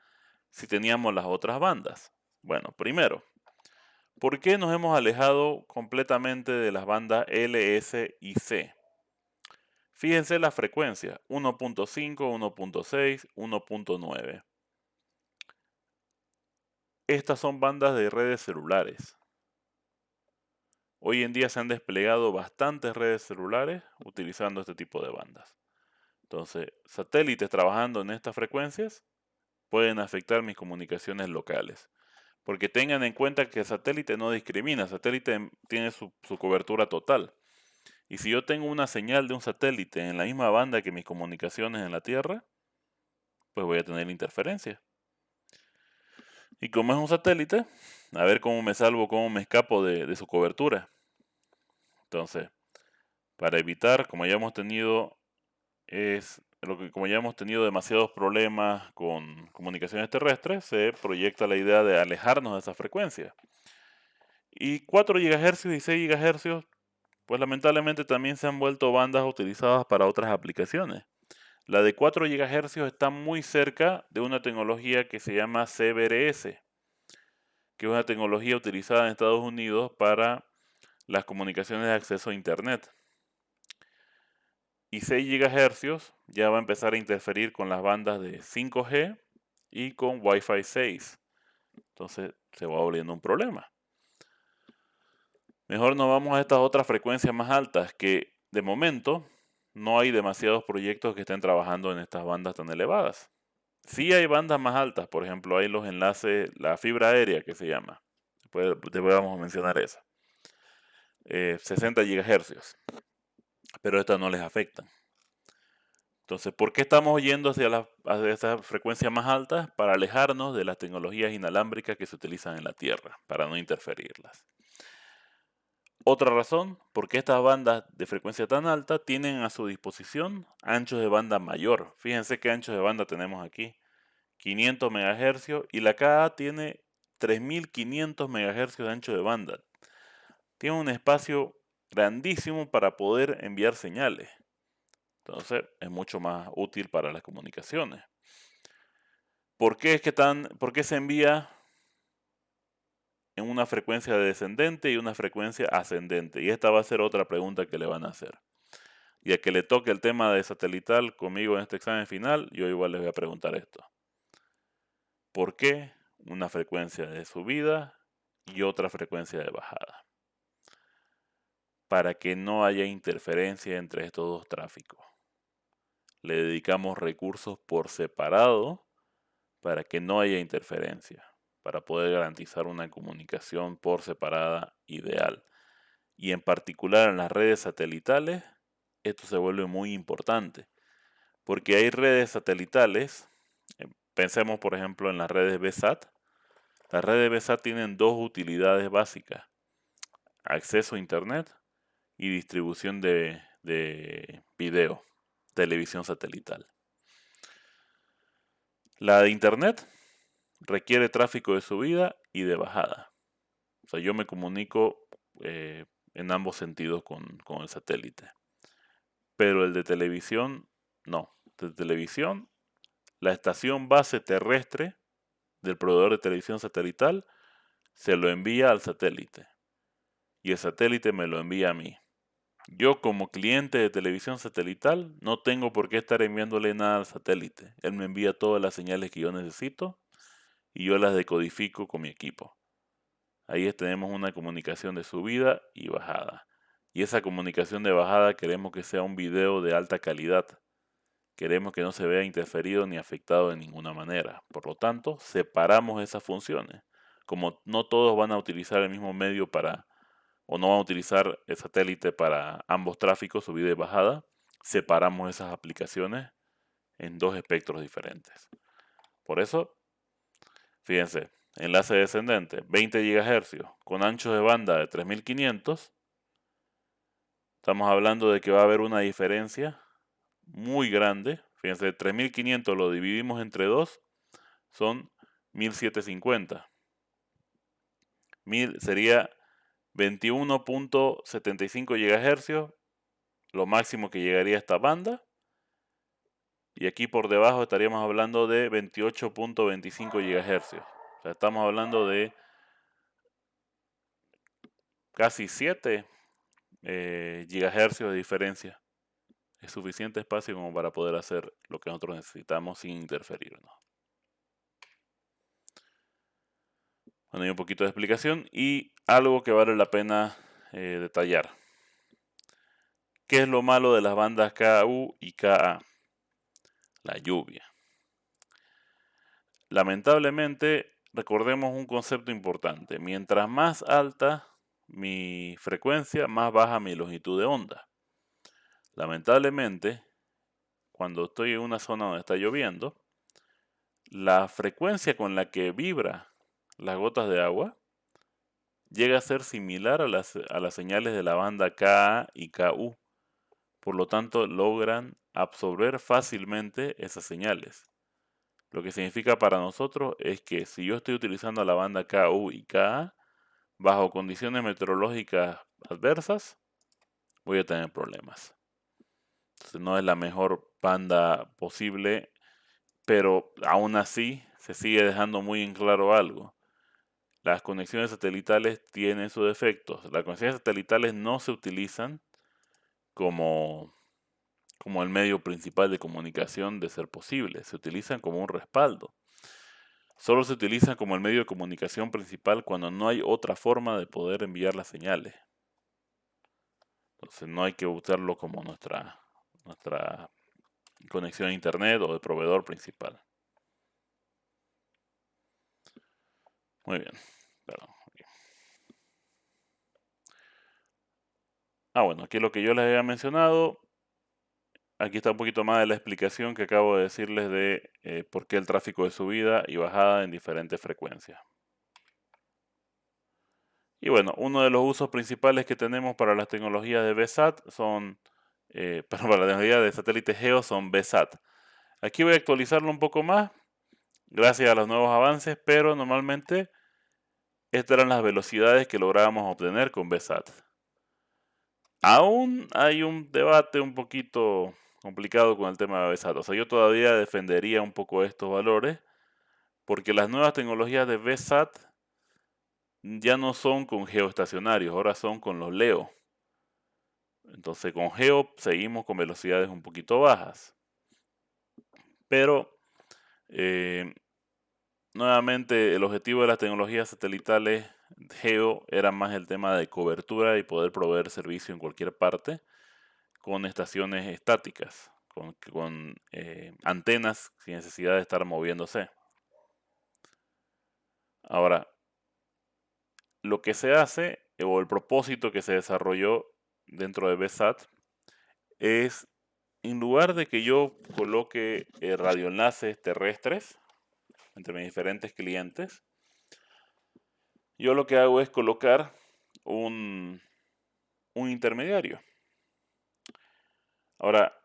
si teníamos las otras bandas? Bueno, primero, ¿por qué nos hemos alejado completamente de las bandas L, S y C? Fíjense la frecuencia, 1.5, 1.6, 1.9. Estas son bandas de redes celulares. Hoy en día se han desplegado bastantes redes celulares utilizando este tipo de bandas. Entonces, satélites trabajando en estas frecuencias pueden afectar mis comunicaciones locales. Porque tengan en cuenta que el satélite no discrimina, el satélite tiene su cobertura total. Y si yo tengo una señal de un satélite en la misma banda que mis comunicaciones en la Tierra, pues voy a tener interferencia. Y como es un satélite, a ver cómo me salvo, cómo me escapo de su cobertura. Entonces, para evitar, como ya hemos tenido demasiados problemas con comunicaciones terrestres, se proyecta la idea de alejarnos de esa frecuencia. Y 4 GHz y 6 GHz, pues lamentablemente también se han vuelto bandas utilizadas para otras aplicaciones. La de 4 GHz está muy cerca de una tecnología que se llama CBRS, que es una tecnología utilizada en Estados Unidos para las comunicaciones de acceso a Internet. Y 6 GHz ya va a empezar a interferir con las bandas de 5G y con Wi-Fi 6. Entonces se va volviendo un problema. Mejor nos vamos a estas otras frecuencias más altas que de momento no hay demasiados proyectos que estén trabajando en estas bandas tan elevadas. Sí hay bandas más altas, por ejemplo, hay los enlaces, la fibra aérea que se llama. Después te vamos a mencionar esa. 60 GHz, pero estas no les afectan. Entonces, ¿por qué estamos yendo hacia esas frecuencias más altas? Para alejarnos de las tecnologías inalámbricas que se utilizan en la Tierra, para no interferirlas. Otra razón, porque estas bandas de frecuencia tan alta tienen a su disposición anchos de banda mayor. Fíjense qué anchos de banda tenemos aquí. 500 MHz y la KA tiene 3500 MHz de ancho de banda. Tiene un espacio grandísimo para poder enviar señales. Entonces es mucho más útil para las comunicaciones. ¿Por qué se envía en una frecuencia descendente y una frecuencia ascendente? Y esta va a ser otra pregunta que le van a hacer. Y a que le toque el tema de satelital conmigo en este examen final, yo igual les voy a preguntar esto. ¿Por qué una frecuencia de subida y otra frecuencia de bajada? Para que no haya interferencia entre estos dos tráficos. Le dedicamos recursos por separado para que no haya interferencia, para poder garantizar una comunicación por separada ideal. Y en particular en las redes satelitales, esto se vuelve muy importante, porque hay redes satelitales, pensemos por ejemplo en las redes BSAT. Las redes BSAT tienen dos utilidades básicas: acceso a Internet y distribución de video, televisión satelital. La de Internet requiere tráfico de subida y de bajada. O sea, yo me comunico en ambos sentidos con el satélite. Pero el de televisión, no. De televisión, la estación base terrestre del proveedor de televisión satelital se lo envía al satélite. Y el satélite me lo envía a mí. Yo como cliente de televisión satelital no tengo por qué estar enviándole nada al satélite. Él me envía todas las señales que yo necesito y yo las decodifico con mi equipo. Ahí tenemos una comunicación de subida y bajada. Y esa comunicación de bajada queremos que sea un video de alta calidad. Queremos que no se vea interferido ni afectado de ninguna manera. Por lo tanto, separamos esas funciones. Como no todos van a utilizar el mismo medio o no van a utilizar el satélite para ambos tráficos, subida y bajada, separamos esas aplicaciones en dos espectros diferentes. Por eso, fíjense, enlace descendente, 20 GHz con anchos de banda de 3500, estamos hablando de que va a haber una diferencia muy grande. Fíjense, 3500 lo dividimos entre 2, son 1750. Sería 21.75 GHz, lo máximo que llegaría a esta banda. Y aquí por debajo estaríamos hablando de 28.25 GHz. O sea, estamos hablando de casi 7 GHz de diferencia. Es suficiente espacio como para poder hacer lo que nosotros necesitamos sin interferirnos. Bueno, hay un poquito de explicación y algo que vale la pena detallar. ¿Qué es lo malo de las bandas KU y KA? La lluvia. Lamentablemente, recordemos un concepto importante. Mientras más alta mi frecuencia, más baja mi longitud de onda. Lamentablemente, cuando estoy en una zona donde está lloviendo, la frecuencia con la que vibra las gotas de agua llega a ser similar a las señales de la banda KA y KU. Por lo tanto, logran absorber fácilmente esas señales. Lo que significa para nosotros es que si yo estoy utilizando la banda KU y KA, bajo condiciones meteorológicas adversas, voy a tener problemas. Entonces no es la mejor banda posible, pero aún así se sigue dejando muy en claro algo. Las conexiones satelitales tienen sus defectos. Las conexiones satelitales no se utilizan como el medio principal de comunicación de ser posible. Se utilizan como un respaldo. Solo se utilizan como el medio de comunicación principal cuando no hay otra forma de poder enviar las señales. Entonces no hay que usarlo como nuestra nuestra conexión a internet o de proveedor principal. Muy bien. Perdón. Bueno, aquí lo que yo les había mencionado. Aquí está un poquito más de la explicación que acabo de decirles de por qué el tráfico de subida y bajada en diferentes frecuencias. Y bueno, uno de los usos principales que tenemos para las tecnologías de VSAT son, para la tecnología de satélite GEO son VSAT. Aquí voy a actualizarlo un poco más, gracias a los nuevos avances, pero normalmente estas eran las velocidades que lográbamos obtener con VSAT. Aún hay un debate un poquito complicado con el tema de VSAT. O sea, yo todavía defendería un poco estos valores, porque las nuevas tecnologías de VSAT ya no son con geoestacionarios, ahora son con los LEO. Entonces con geo seguimos con velocidades un poquito bajas. Pero eh, nuevamente el objetivo de las tecnologías satelitales geo era más el tema de cobertura y poder proveer servicio en cualquier parte con estaciones estáticas, con antenas sin necesidad de estar moviéndose. Ahora, lo que se hace, o el propósito que se desarrolló dentro de VSAT, es en lugar de que yo coloque radioenlaces terrestres entre mis diferentes clientes, yo lo que hago es colocar un, un intermediario. Ahora,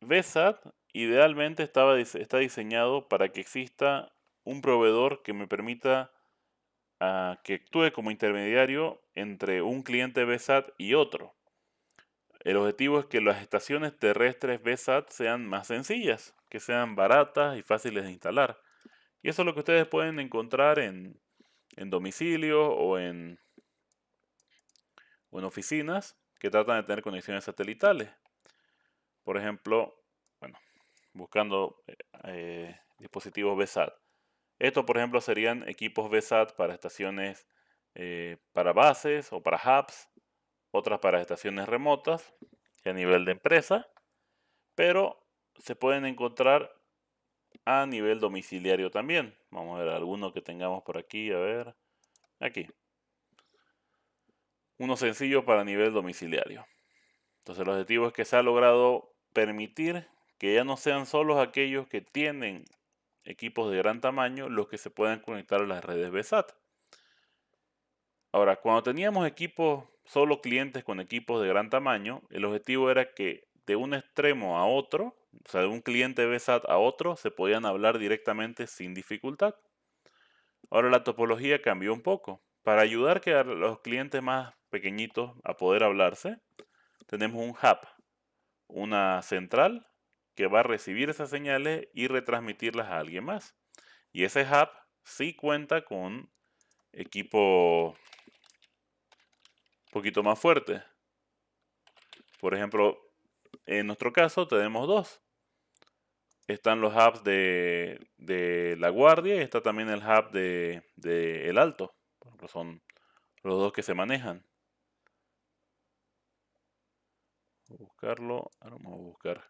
VSAT idealmente está diseñado para que exista un proveedor que me permita que actúe como intermediario entre un cliente VSAT y otro. El objetivo es que las estaciones terrestres VSAT sean más sencillas, que sean baratas y fáciles de instalar. Y eso es lo que ustedes pueden encontrar en domicilio o en oficinas que tratan de tener conexiones satelitales. Por ejemplo, bueno, buscando dispositivos VSAT. Estos, por ejemplo, serían equipos VSAT para estaciones, para bases o para hubs, otras para estaciones remotas y a nivel de empresa, pero se pueden encontrar a nivel domiciliario también. Vamos a ver alguno que tengamos por aquí, a ver, aquí. Uno sencillo para nivel domiciliario. Entonces el objetivo es que se ha logrado permitir que ya no sean solo aquellos que tienen equipos de gran tamaño los que se puedan conectar a las redes VSAT. Ahora, cuando teníamos equipos, solo clientes con equipos de gran tamaño, el objetivo era que de un extremo a otro, o sea, de un cliente VSAT a otro, se podían hablar directamente sin dificultad. Ahora la topología cambió un poco. Para ayudar a los clientes más pequeñitos a poder hablarse, tenemos un hub, una central que va a recibir esas señales y retransmitirlas a alguien más. Y ese hub sí cuenta con equipo un poquito más fuerte. Por ejemplo, en nuestro caso tenemos dos. Están los hubs de La Guardia y está también el hub de El Alto. Por ejemplo, son los dos que se manejan. Voy a buscarlo. Ahora vamos a buscar.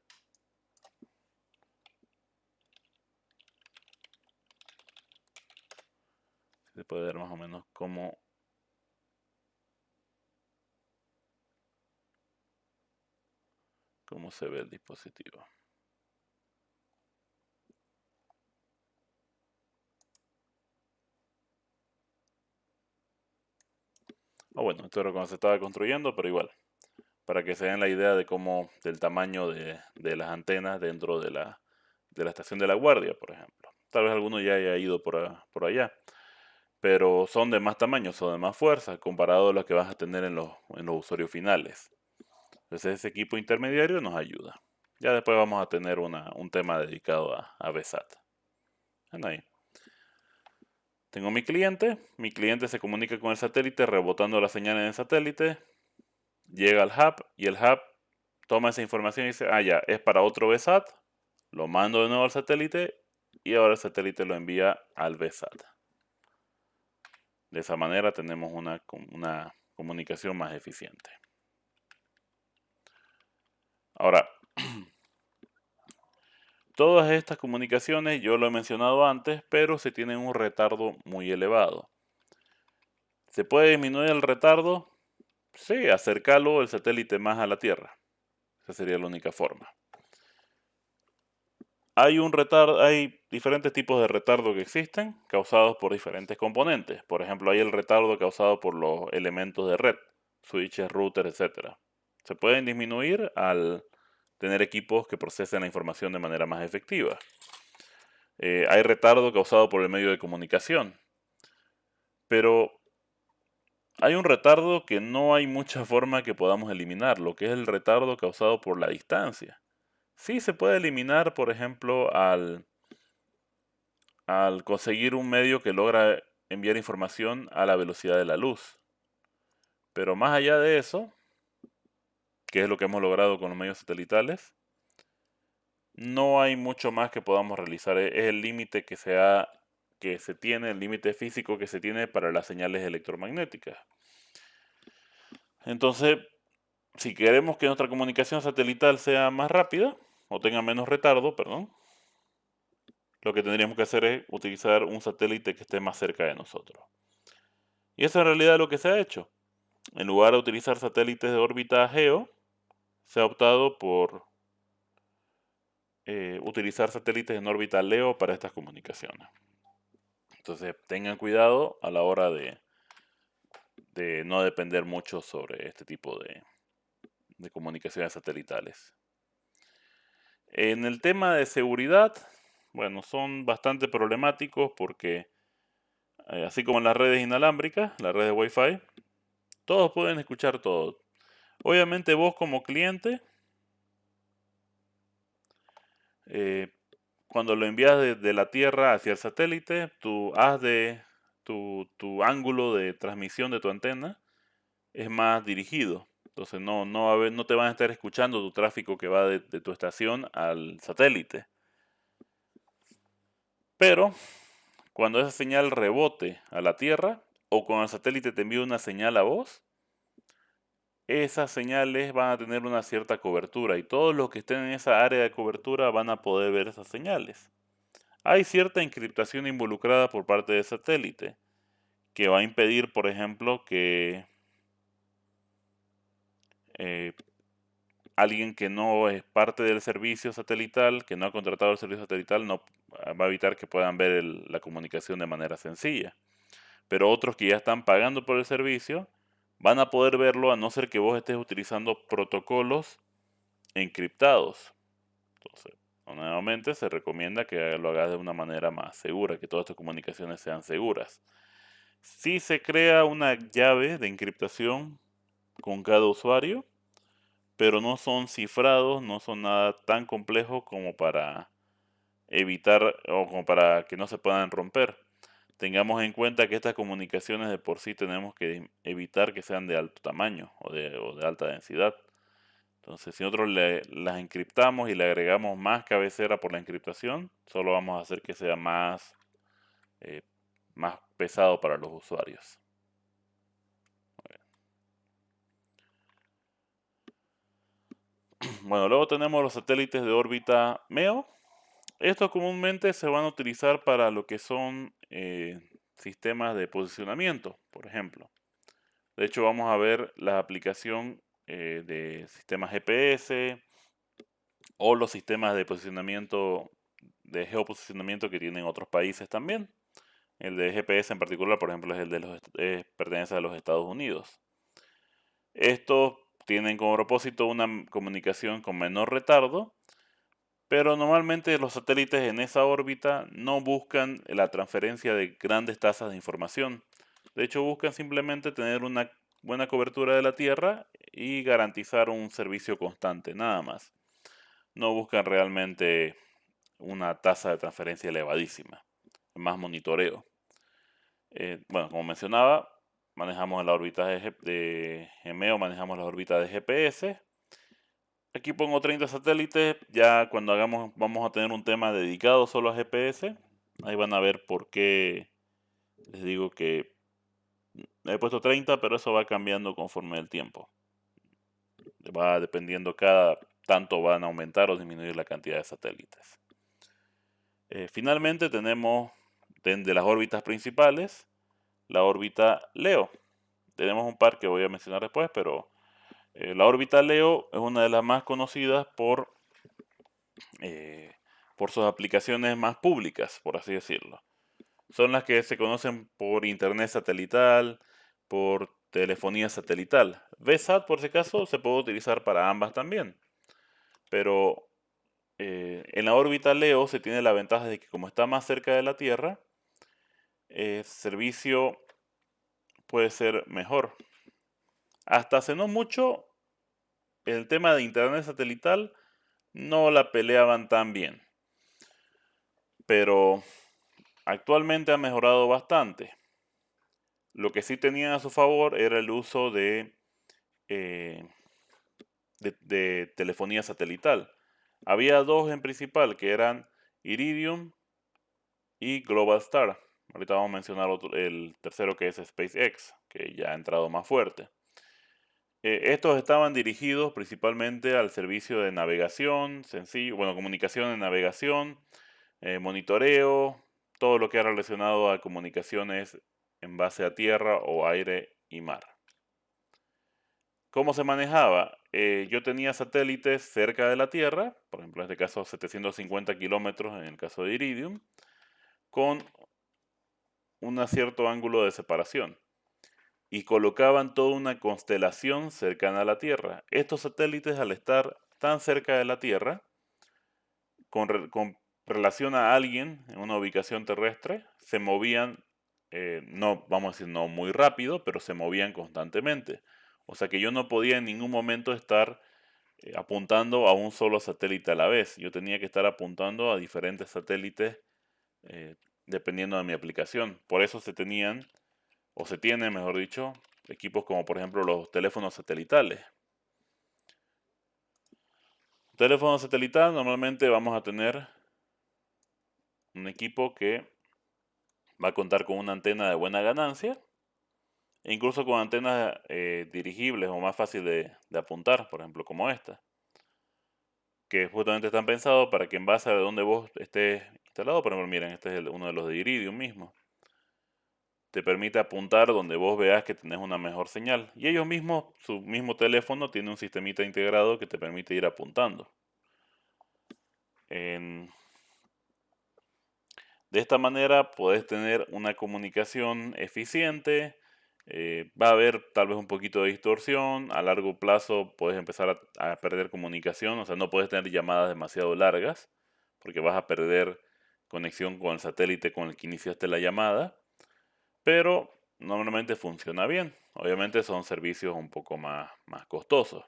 Se puede ver más o menos cómo se ve el dispositivo. Bueno, esto era cuando se estaba construyendo, pero igual, para que se den la idea de del tamaño de las antenas dentro de la estación de La Guardia, por ejemplo. Tal vez alguno ya haya ido por allá, pero son de más tamaño, son de más fuerza, comparado a los que vas a tener en los usuarios finales. Entonces ese equipo intermediario nos ayuda. Ya después vamos a tener un tema dedicado a VSAT. Ven ahí. Tengo mi cliente se comunica con el satélite rebotando la señal en el satélite, llega al hub y el hub toma esa información y dice, ya, es para otro VSAT, lo mando de nuevo al satélite y ahora el satélite lo envía al VSAT. De esa manera tenemos una comunicación más eficiente. Ahora, Todas estas comunicaciones, yo lo he mencionado antes, pero se tienen un retardo muy elevado. ¿Se puede disminuir el retardo? Sí, acercarlo el satélite más a la Tierra. Esa sería la única forma. Hay diferentes tipos de retardo que existen, causados por diferentes componentes. Por ejemplo, hay el retardo causado por los elementos de red, switches, routers, etc. Se pueden disminuir al tener equipos que procesen la información de manera más efectiva. Hay retardo causado por el medio de comunicación, pero hay un retardo que no hay mucha forma que podamos eliminar, lo que es el retardo causado por la distancia. Sí se puede eliminar, por ejemplo, al conseguir un medio que logra enviar información a la velocidad de la luz. Pero más allá de eso, que es lo que hemos logrado con los medios satelitales, no hay mucho más que podamos realizar. Es el límite que se tiene, el límite físico que se tiene para las señales electromagnéticas. Entonces, si queremos que nuestra comunicación satelital sea más rápida, o tenga menos retardo, perdón, lo que tendríamos que hacer es utilizar un satélite que esté más cerca de nosotros. Y eso en realidad es lo que se ha hecho. En lugar de utilizar satélites de órbita geo, se ha optado por utilizar satélites en órbita LEO para estas comunicaciones. Entonces tengan cuidado a la hora de no depender mucho sobre este tipo de comunicaciones satelitales. En el tema de seguridad, bueno, son bastante problemáticos porque así como en las redes inalámbricas, las redes Wi-Fi, todos pueden escuchar todo. Obviamente vos como cliente, eh, cuando lo envías de la Tierra hacia el satélite, tu ángulo de transmisión de tu antena es más dirigido. Entonces no te van a estar escuchando tu tráfico que va de tu estación al satélite. Pero cuando esa señal rebote a la Tierra o cuando el satélite te envía una señal a vos, esas señales van a tener una cierta cobertura y todos los que estén en esa área de cobertura van a poder ver esas señales. Hay cierta encriptación involucrada por parte del satélite que va a impedir, por ejemplo, que eh, alguien que no es parte del servicio satelital, que no ha contratado el servicio satelital, no va a evitar que puedan ver la comunicación de manera sencilla. Pero otros que ya están pagando por el servicio van a poder verlo a no ser que vos estés utilizando protocolos encriptados. Entonces, nuevamente se recomienda que lo hagas de una manera más segura, que todas tus comunicaciones sean seguras. Si se crea una llave de encriptación con cada usuario, pero no son cifrados, no son nada tan complejo como para evitar o como para que no se puedan romper. Tengamos en cuenta que estas comunicaciones de por sí tenemos que evitar que sean de alto tamaño o de alta densidad. Entonces, si nosotros las encriptamos y le agregamos más cabecera por la encriptación, solo vamos a hacer que sea eh, más pesado para los usuarios. Bueno, luego tenemos los satélites de órbita MEO. Estos comúnmente se van a utilizar para lo que son sistemas de posicionamiento, por ejemplo. De hecho, vamos a ver la aplicación de sistemas GPS o los sistemas de posicionamiento, de geoposicionamiento que tienen otros países también. El de GPS en particular, por ejemplo, es el de pertenece a los Estados Unidos. Estos tienen como propósito una comunicación con menor retardo, pero normalmente los satélites en esa órbita no buscan la transferencia de grandes tasas de información. De hecho, buscan simplemente tener una buena cobertura de la Tierra y garantizar un servicio constante, nada más. No buscan realmente una tasa de transferencia elevadísima, más monitoreo. Bueno, como mencionaba, manejamos la órbita de GMEO, manejamos la órbita de GPS. Aquí pongo 30 satélites, ya cuando vamos a tener un tema dedicado solo a GPS. Ahí van a ver por qué les digo que he puesto 30, pero eso va cambiando conforme el tiempo. Va dependiendo cada tanto van a aumentar o disminuir la cantidad de satélites. Finalmente tenemos de las órbitas principales la órbita Leo. Tenemos un par que voy a mencionar después, pero la órbita Leo es una de las más conocidas eh, por sus aplicaciones más públicas, por así decirlo. Son las que se conocen por internet satelital, por telefonía satelital. VSAT, por si acaso, se puede utilizar para ambas también. Pero en la órbita Leo se tiene la ventaja de que como está más cerca de la Tierra, el servicio puede ser mejor. Hasta hace no mucho, el tema de internet satelital no la peleaban tan bien. Pero actualmente ha mejorado bastante. Lo que sí tenían a su favor era el uso eh, de telefonía satelital. Había dos en principal, que eran Iridium y Globalstar. Ahorita vamos a mencionar el tercero, que es SpaceX, que ya ha entrado más fuerte. Estos estaban dirigidos principalmente al servicio de navegación, sencillo, bueno, comunicación en navegación, monitoreo, todo lo que era relacionado a comunicaciones en base a tierra o aire y mar. ¿Cómo se manejaba? Yo tenía satélites cerca de la Tierra, por ejemplo, en este caso 750 kilómetros en el caso de Iridium, con un cierto ángulo de separación y colocaban toda una constelación cercana a la Tierra. Estos satélites, al estar tan cerca de la Tierra, con relación a alguien en una ubicación terrestre, se movían, no, vamos a decir, no muy rápido, pero se movían constantemente. O sea que yo no podía en ningún momento estar apuntando a un solo satélite a la vez. Yo tenía que estar apuntando a diferentes satélites eh, dependiendo de mi aplicación. Por eso se tenían, o se tienen, mejor dicho, equipos como por ejemplo los teléfonos satelitales. Teléfono satelital normalmente vamos a tener un equipo que va a contar con una antena de buena ganancia e incluso con antenas dirigibles o más fácil de apuntar, por ejemplo como esta, que justamente están pensados para que en base a donde vos estés instalado, por ejemplo, miren, este es uno de los de Iridium mismo, te permite apuntar donde vos veas que tenés una mejor señal. Y ellos mismos, su mismo teléfono tiene un sistemita integrado que te permite ir apuntando. En- de esta manera podés tener una comunicación eficiente, va a haber tal vez un poquito de distorsión, a largo plazo puedes empezar a perder comunicación, o sea, no puedes tener llamadas demasiado largas, porque vas a perder conexión con el satélite con el que iniciaste la llamada, pero normalmente funciona bien. Obviamente son servicios un poco más costosos.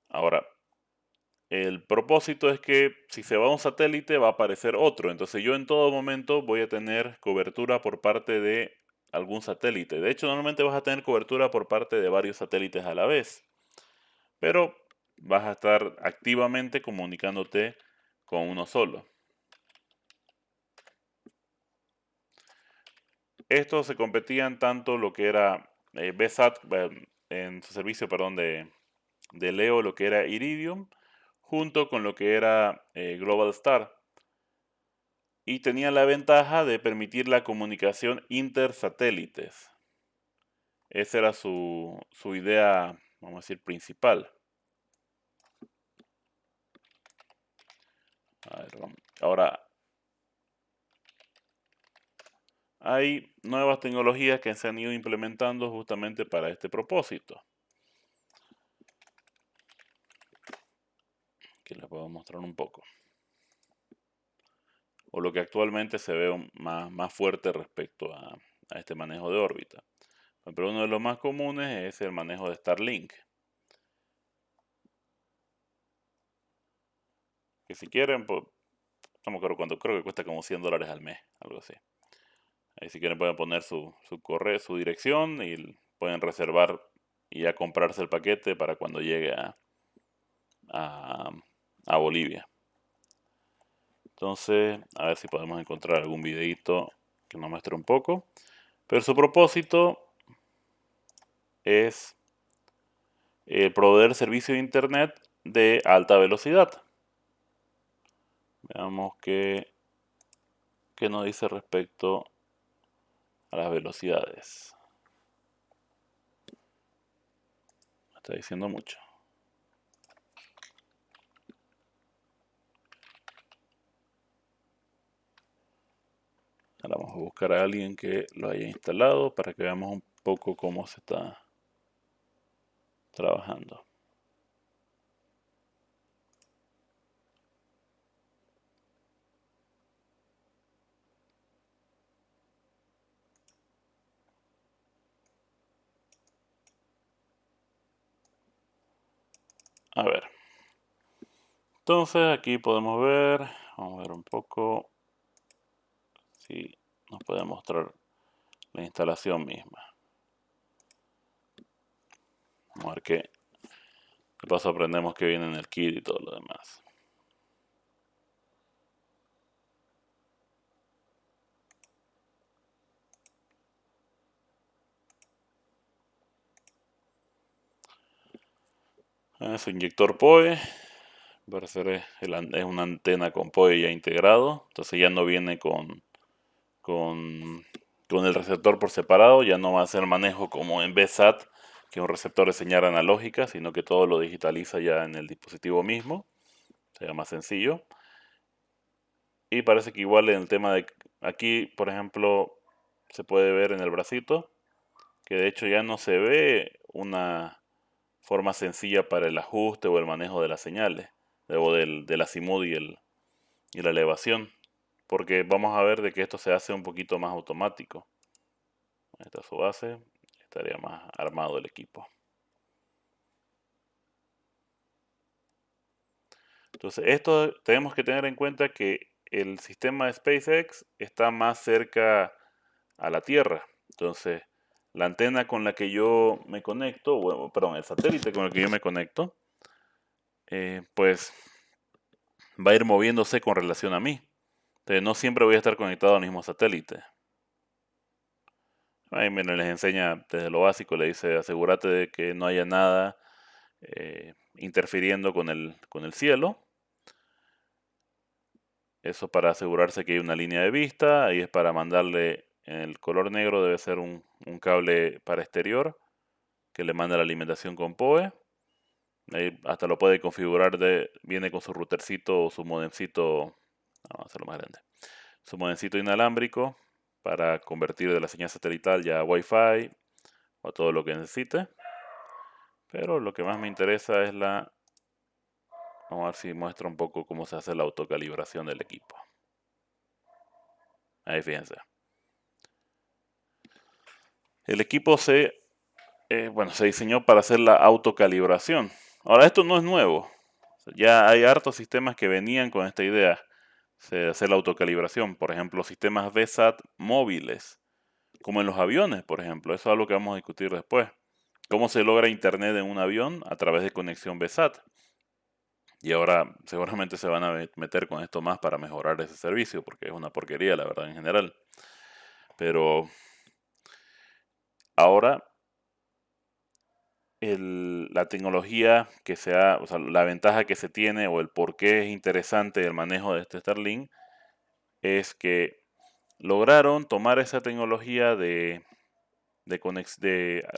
Ahora, el propósito es que si se va un satélite va a aparecer otro. Entonces yo en todo momento voy a tener cobertura por parte de algún satélite. De hecho, normalmente vas a tener cobertura por parte de varios satélites a la vez. Pero vas a estar activamente comunicándote con uno solo. Estos se competían tanto lo que era VSAT, en su servicio, perdón, de Leo, lo que era Iridium, junto con lo que era Global Star. Y tenía la ventaja de permitir la comunicación intersatélites. Esa era su idea, vamos a decir, principal. A ver, ahora, hay nuevas tecnologías que se han ido implementando justamente para este propósito. Que les puedo mostrar un poco. O lo que actualmente se ve más fuerte respecto a este manejo de órbita. Pero uno de los más comunes es el manejo de Starlink. Que si quieren, pues, no me acuerdo cuánto, creo que cuesta como $100 al mes, algo así. Ahí si quieren pueden poner su correo, su dirección y pueden reservar y ya comprarse el paquete para cuando llegue a, a Bolivia. Entonces, a ver si podemos encontrar algún videito que nos muestre un poco. Pero su propósito es proveer servicio de internet de alta velocidad. Veamos qué nos dice respecto a las velocidades. Me está diciendo mucho. Ahora vamos a buscar a alguien que lo haya instalado para que veamos un poco cómo se está trabajando. A ver. Entonces aquí podemos ver, vamos a ver un poco si nos puede mostrar la instalación misma. Vamos a ver qué paso aprendemos que viene en el kit y todo lo demás. Su inyector PoE, parecer es una antena con PoE ya integrado, entonces ya no viene con, con el receptor por separado, ya no va a hacer manejo como en VSAT, que es un receptor de señal analógica, sino que todo lo digitaliza ya en el dispositivo mismo, sería más sencillo. Y parece que igual en el tema de aquí, por ejemplo, se puede ver en el bracito que de hecho ya no se ve una forma sencilla para el ajuste o el manejo de las señales, del azimut y la elevación, porque vamos a ver de que esto se hace un poquito más automático. Esta es su base, estaría más armado el equipo. Entonces, esto tenemos que tener en cuenta que el sistema de SpaceX está más cerca a la Tierra. Entonces, la antena con la que yo me conecto, bueno, perdón, el satélite con el que yo me conecto, pues va a ir moviéndose con relación a mí. Entonces, no siempre voy a estar conectado al mismo satélite. Ahí les enseña desde lo básico, le dice asegúrate de que no haya nada interfiriendo con el cielo. Eso para asegurarse que hay una línea de vista. Ahí es para mandarle en el color negro, debe ser un cable para exterior que le manda la alimentación con PoE. Ahí hasta lo puede configurar, viene con su routercito o su modemcito, vamos a hacerlo más grande, su modemcito inalámbrico para convertir de la señal satelital ya a Wi-Fi o todo lo que necesite. Pero lo que más me interesa es vamos a ver si muestra un poco cómo se hace la autocalibración del equipo. Ahí fíjense. El equipo se diseñó para hacer la autocalibración. Ahora, esto no es nuevo. Ya hay hartos sistemas que venían con esta idea de hacer la autocalibración. Por ejemplo, sistemas VSAT móviles, como en los aviones, por ejemplo. Eso es algo que vamos a discutir después. ¿Cómo se logra internet en un avión? A través de conexión VSAT. Y ahora seguramente se van a meter con esto más para mejorar ese servicio, porque es una porquería, la verdad, en general. Pero ahora la tecnología o sea, la ventaja que se tiene o el por qué es interesante el manejo de este Starlink es que lograron tomar esa tecnología de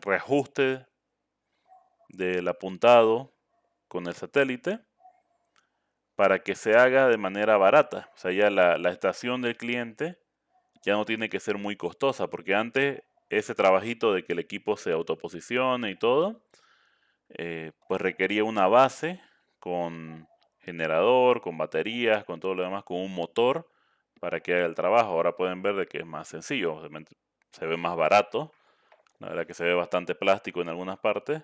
reajuste del apuntado con el satélite para que se haga de manera barata. O sea, ya la estación del cliente ya no tiene que ser muy costosa, porque antes ese trabajito de que el equipo se autoposicione y todo, pues requería una base con generador, con baterías, con todo lo demás, con un motor para que haga el trabajo. Ahora pueden ver de que es más sencillo, obviamente se ve más barato, la verdad que se ve bastante plástico en algunas partes,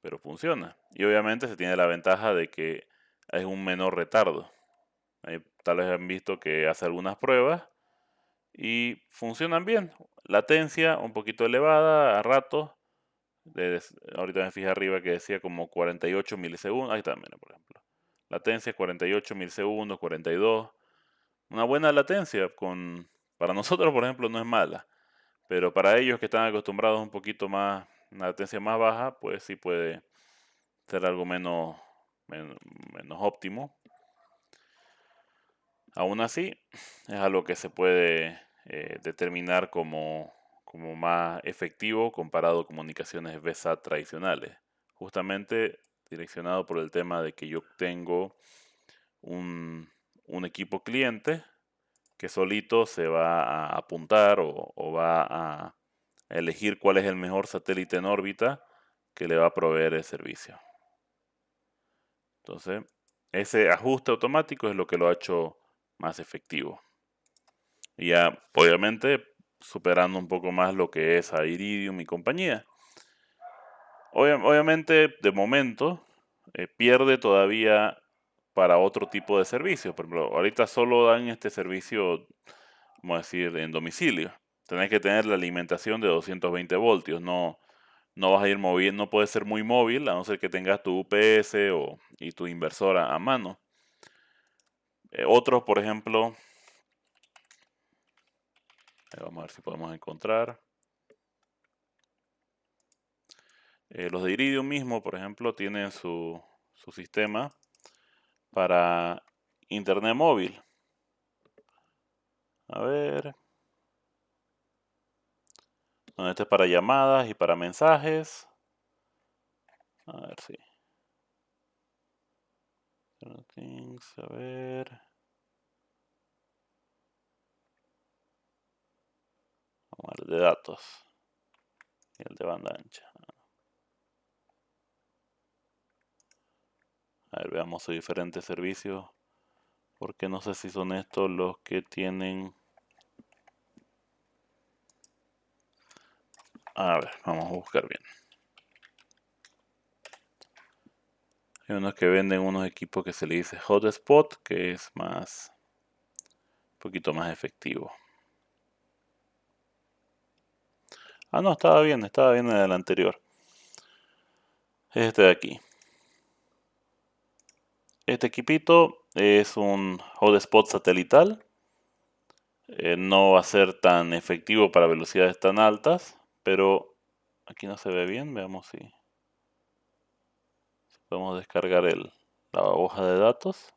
pero funciona. Y obviamente se tiene la ventaja de que hay un menor retardo. Ahí tal vez han visto que hace algunas pruebas y funcionan bien. Latencia un poquito elevada a ratos. Ahorita me fijé arriba que decía como 48 milisegundos. Ahí está, mira, por ejemplo. Latencia 48 milisegundos, 42. Una buena latencia para nosotros, por ejemplo, no es mala. Pero para ellos que están acostumbrados un poquito más, una latencia más baja, pues sí puede ser algo menos óptimo. Aún así, es algo que se puede determinar como más efectivo comparado a comunicaciones VSAT tradicionales. Justamente direccionado por el tema de que yo tengo un, un equipo cliente que solito se va a apuntar o va a elegir cuál es el mejor satélite en órbita que le va a proveer el servicio. Entonces, ese ajuste automático es lo que lo ha hecho más efectivo. Y ya, obviamente, superando un poco más lo que es a Iridium y compañía. Obviamente, de momento, pierde todavía para otro tipo de servicio. Por ejemplo, ahorita solo dan este servicio, vamos a decir, en domicilio. Tenés que tener la alimentación de 220 voltios. No vas a ir moviendo, no puedes ser muy móvil, a no ser que tengas tu UPS y tu inversora a mano. Otros, por ejemplo, vamos a ver si podemos encontrar. Los de Iridium mismo, por ejemplo, tienen su sistema para internet móvil. A ver, donde este es para llamadas y para mensajes. A ver si. A ver. Vamos a ver el de datos y el de banda ancha. A ver, veamos sus diferentes servicios. Porque no sé si son estos los que tienen. A ver, vamos a buscar bien. Hay unos que venden unos equipos que se le dice hotspot, que es un poquito más efectivo. Ah, no, estaba bien en el anterior. Este de aquí. Este equipito es un hotspot satelital. No va a ser tan efectivo para velocidades tan altas, pero aquí no se ve bien. Veamos si podemos descargar la hoja de datos.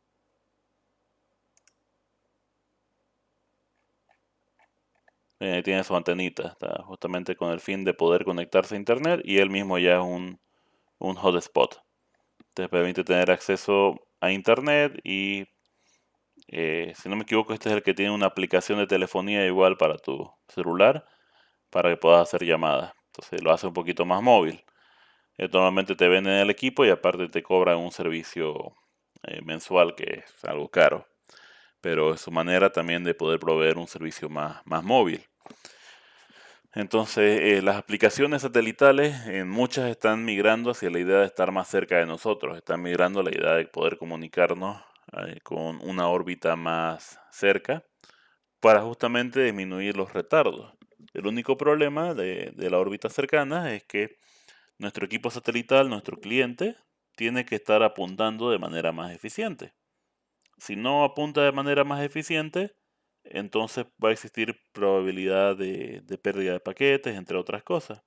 Ahí tiene su antenita, está justamente con el fin de poder conectarse a internet y él mismo ya es un hotspot. Te permite tener acceso a internet y si no me equivoco este es el que tiene una aplicación de telefonía igual para tu celular para que puedas hacer llamadas. Entonces lo hace un poquito más móvil. Normalmente te venden el equipo y aparte te cobran un servicio mensual que es algo caro. Pero es su manera también de poder proveer un servicio más móvil. Entonces, las aplicaciones satelitales en muchas están migrando hacia la idea de estar más cerca de nosotros, están migrando a la idea de poder comunicarnos con una órbita más cerca para justamente disminuir los retardos. El único problema de la órbita cercana es que nuestro equipo satelital, nuestro cliente, tiene que estar apuntando de manera más eficiente. Si no apunta de manera más eficiente, entonces va a existir probabilidad de pérdida de paquetes, entre otras cosas.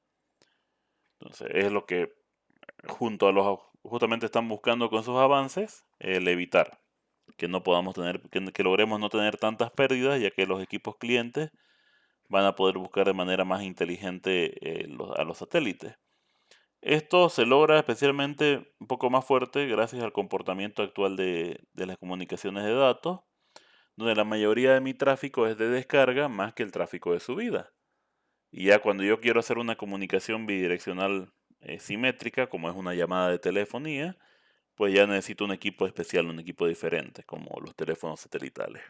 Entonces es lo que junto a justamente están buscando con sus avances, el evitar que no podamos tener, que logremos no tener tantas pérdidas, ya que los equipos clientes van a poder buscar de manera más inteligente a los satélites. Esto se logra especialmente un poco más fuerte gracias al comportamiento actual de las comunicaciones de datos, donde la mayoría de mi tráfico es de descarga más que el tráfico de subida. Y ya cuando yo quiero hacer una comunicación bidireccional simétrica, como es una llamada de telefonía, pues ya necesito un equipo especial, un equipo diferente, como los teléfonos satelitales.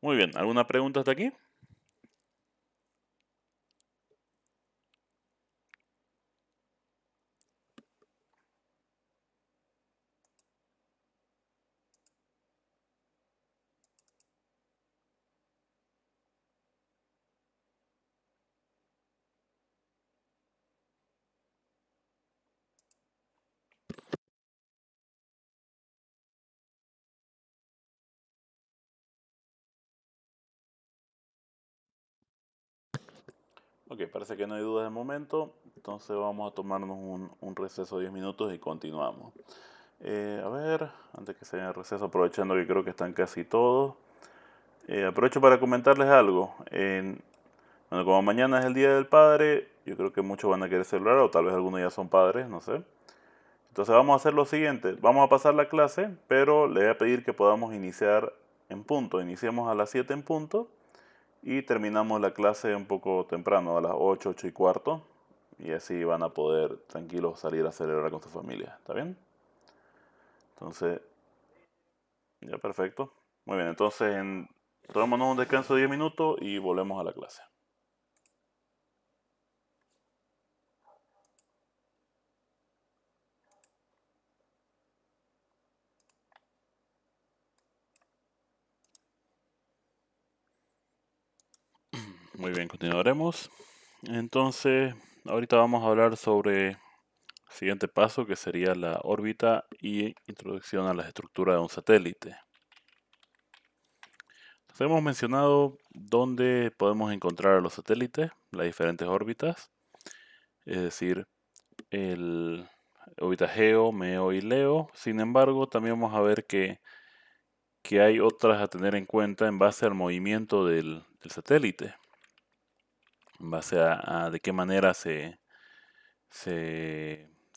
Muy bien, ¿alguna pregunta hasta aquí? Ok, parece que no hay dudas de momento, entonces vamos a tomarnos un receso de 10 minutos y continuamos. A ver, antes que se vaya el receso, aprovechando que creo que están casi todos, aprovecho para comentarles algo. Bueno, como mañana es el Día del Padre, yo creo que muchos van a querer celebrar, o tal vez algunos ya son padres, no sé. Entonces vamos a hacer lo siguiente, vamos a pasar la clase, pero le voy a pedir que podamos iniciar en punto. Iniciemos a las 7 en punto y terminamos la clase un poco temprano, a las 8, 8 y cuarto. Y así van a poder tranquilos salir a celebrar con su familia. ¿Está bien? Entonces, ya perfecto. Muy bien, entonces tomémonos un descanso de 10 minutos y volvemos a la clase. Muy bien, continuaremos. Entonces, ahorita vamos a hablar sobre el siguiente paso, que sería la órbita y introducción a la estructura de un satélite. Entonces, hemos mencionado dónde podemos encontrar a los satélites, las diferentes órbitas, es decir, el órbita Geo, Meo y Leo. Sin embargo, también vamos a ver que hay otras a tener en cuenta en base al movimiento del satélite, en base a de qué manera se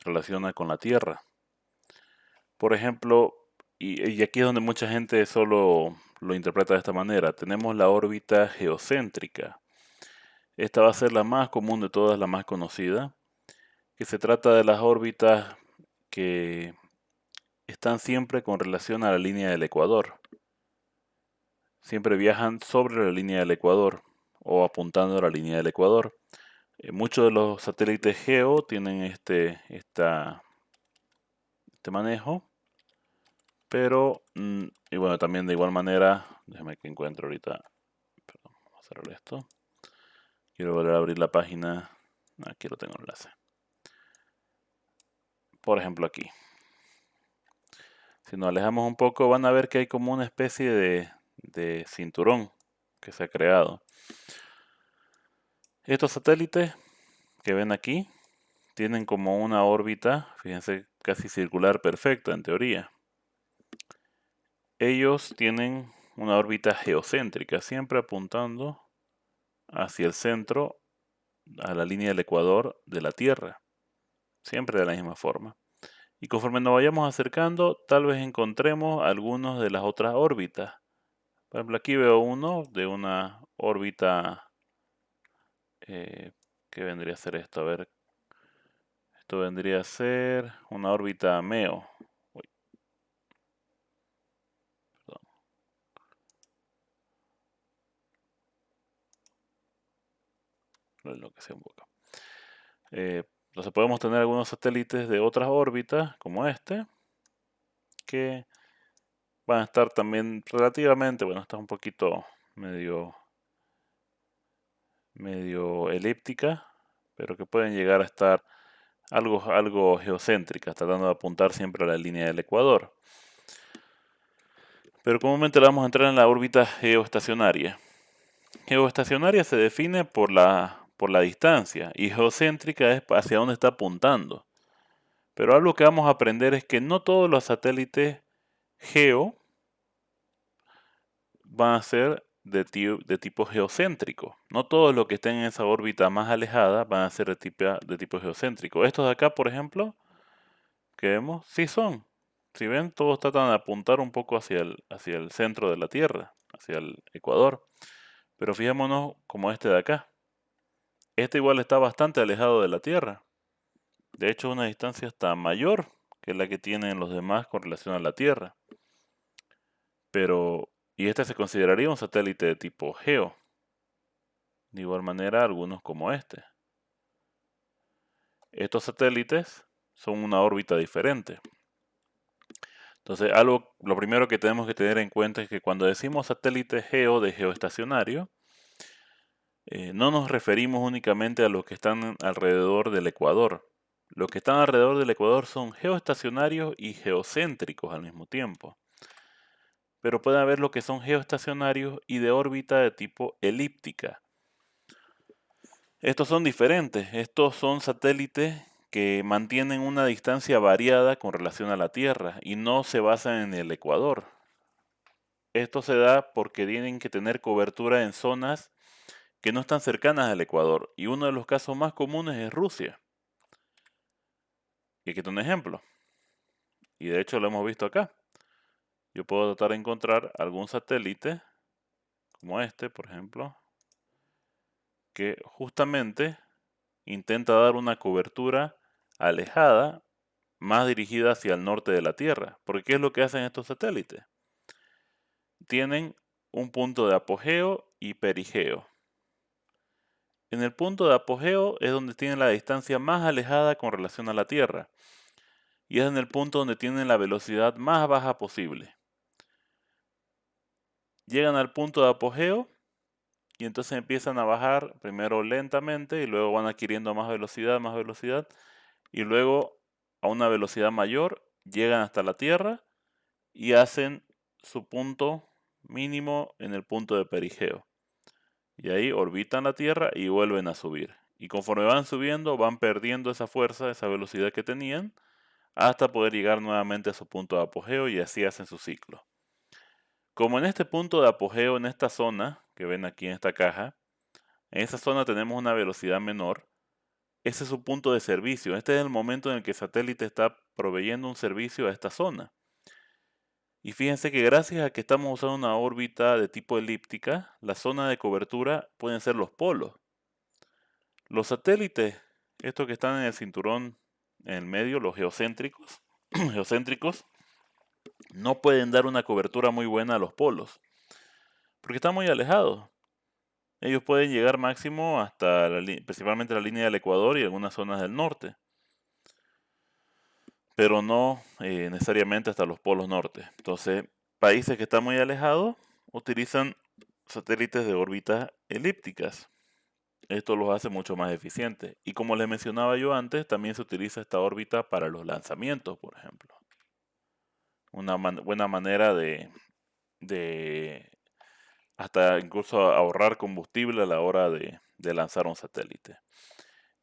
relaciona con la Tierra. Por ejemplo, y aquí es donde mucha gente solo lo interpreta de esta manera, tenemos la órbita geocéntrica. Esta va a ser la más común de todas, la más conocida, que se trata de las órbitas que están siempre con relación a la línea del ecuador. Siempre viajan sobre la línea del ecuador o apuntando a la línea del ecuador. Muchos de los satélites Geo tienen este manejo, pero, y bueno, también de igual manera, déjame que encuentre ahorita, perdón, vamos a cerrar esto. Quiero volver a abrir la página, aquí lo tengo el enlace. Por ejemplo aquí, si nos alejamos un poco van a ver que hay como una especie de cinturón que se ha creado. Estos satélites que ven aquí tienen como una órbita, fíjense, casi circular perfecta en teoría. Ellos tienen una órbita geocéntrica, siempre apuntando hacia el centro, a la línea del ecuador de la Tierra, siempre de la misma forma. Y conforme nos vayamos acercando, tal vez encontremos algunos de las otras órbitas. Por ejemplo, aquí veo uno de una órbita, ¿qué vendría a ser esto? A ver, esto vendría a ser una órbita Meo. Uy, perdón. Lo que sea un poco. Entonces podemos tener algunos satélites de otras órbitas, como este, que van a estar también relativamente, bueno, está un poquito medio elíptica, pero que pueden llegar a estar algo geocéntricas, tratando de apuntar siempre a la línea del ecuador. Pero comúnmente le vamos a entrar en la órbita geoestacionaria. Geoestacionaria se define por la distancia y geocéntrica es hacia dónde está apuntando. Pero algo que vamos a aprender es que no todos los satélites geo van a ser de tipo geocéntrico. No todos los que estén en esa órbita más alejada van a ser de tipo geocéntrico. Estos de acá, por ejemplo, que vemos, sí son. Si ven, todos tratan de apuntar un poco hacia el centro de la Tierra, hacia el ecuador. Pero fijémonos como este de acá. Este igual está bastante alejado de la Tierra. De hecho, una distancia hasta mayor que la que tienen los demás con relación a la Tierra. Pero, y este se consideraría un satélite de tipo geo. De igual manera, algunos como este. Estos satélites son una órbita diferente. Entonces, lo primero que tenemos que tener en cuenta es que cuando decimos satélite geo de geoestacionario, no nos referimos únicamente a los que están alrededor del ecuador. Los que están alrededor del ecuador son geoestacionarios y geocéntricos al mismo tiempo. Pero puede haber lo que son geoestacionarios y de órbita de tipo elíptica. Estos son diferentes. Estos son satélites que mantienen una distancia variada con relación a la Tierra y no se basan en el ecuador. Esto se da porque tienen que tener cobertura en zonas que no están cercanas al ecuador. Y uno de los casos más comunes es Rusia. Y aquí está un ejemplo. Y de hecho lo hemos visto acá. Yo puedo tratar de encontrar algún satélite, como este, por ejemplo, que justamente intenta dar una cobertura alejada, más dirigida hacia el norte de la Tierra. Porque ¿qué es lo que hacen estos satélites? Tienen un punto de apogeo y perigeo. En el punto de apogeo es donde tienen la distancia más alejada con relación a la Tierra. Y es en el punto donde tienen la velocidad más baja posible. Llegan al punto de apogeo y entonces empiezan a bajar primero lentamente y luego van adquiriendo más velocidad y luego a una velocidad mayor llegan hasta la Tierra y hacen su punto mínimo en el punto de perigeo. Y ahí orbitan la Tierra y vuelven a subir. Y conforme van subiendo van perdiendo esa fuerza, esa velocidad que tenían hasta poder llegar nuevamente a su punto de apogeo y así hacen su ciclo. Como en este punto de apogeo, en esta zona que ven aquí en esta caja, en esa zona tenemos una velocidad menor. Ese es su punto de servicio. Este es el momento en el que el satélite está proveyendo un servicio a esta zona. Y fíjense que gracias a que estamos usando una órbita de tipo elíptica, la zona de cobertura pueden ser los polos. Los satélites, estos que están en el cinturón en el medio, los geocéntricos, geocéntricos, no pueden dar una cobertura muy buena a los polos, porque están muy alejados. Ellos pueden llegar máximo hasta principalmente la línea del Ecuador y algunas zonas del norte, pero no necesariamente hasta los polos norte. Entonces, países que están muy alejados utilizan satélites de órbitas elípticas. Esto los hace mucho más eficientes. Y como les mencionaba yo antes, también se utiliza esta órbita para los lanzamientos, por ejemplo. Una buena manera de hasta incluso ahorrar combustible a la hora de lanzar un satélite.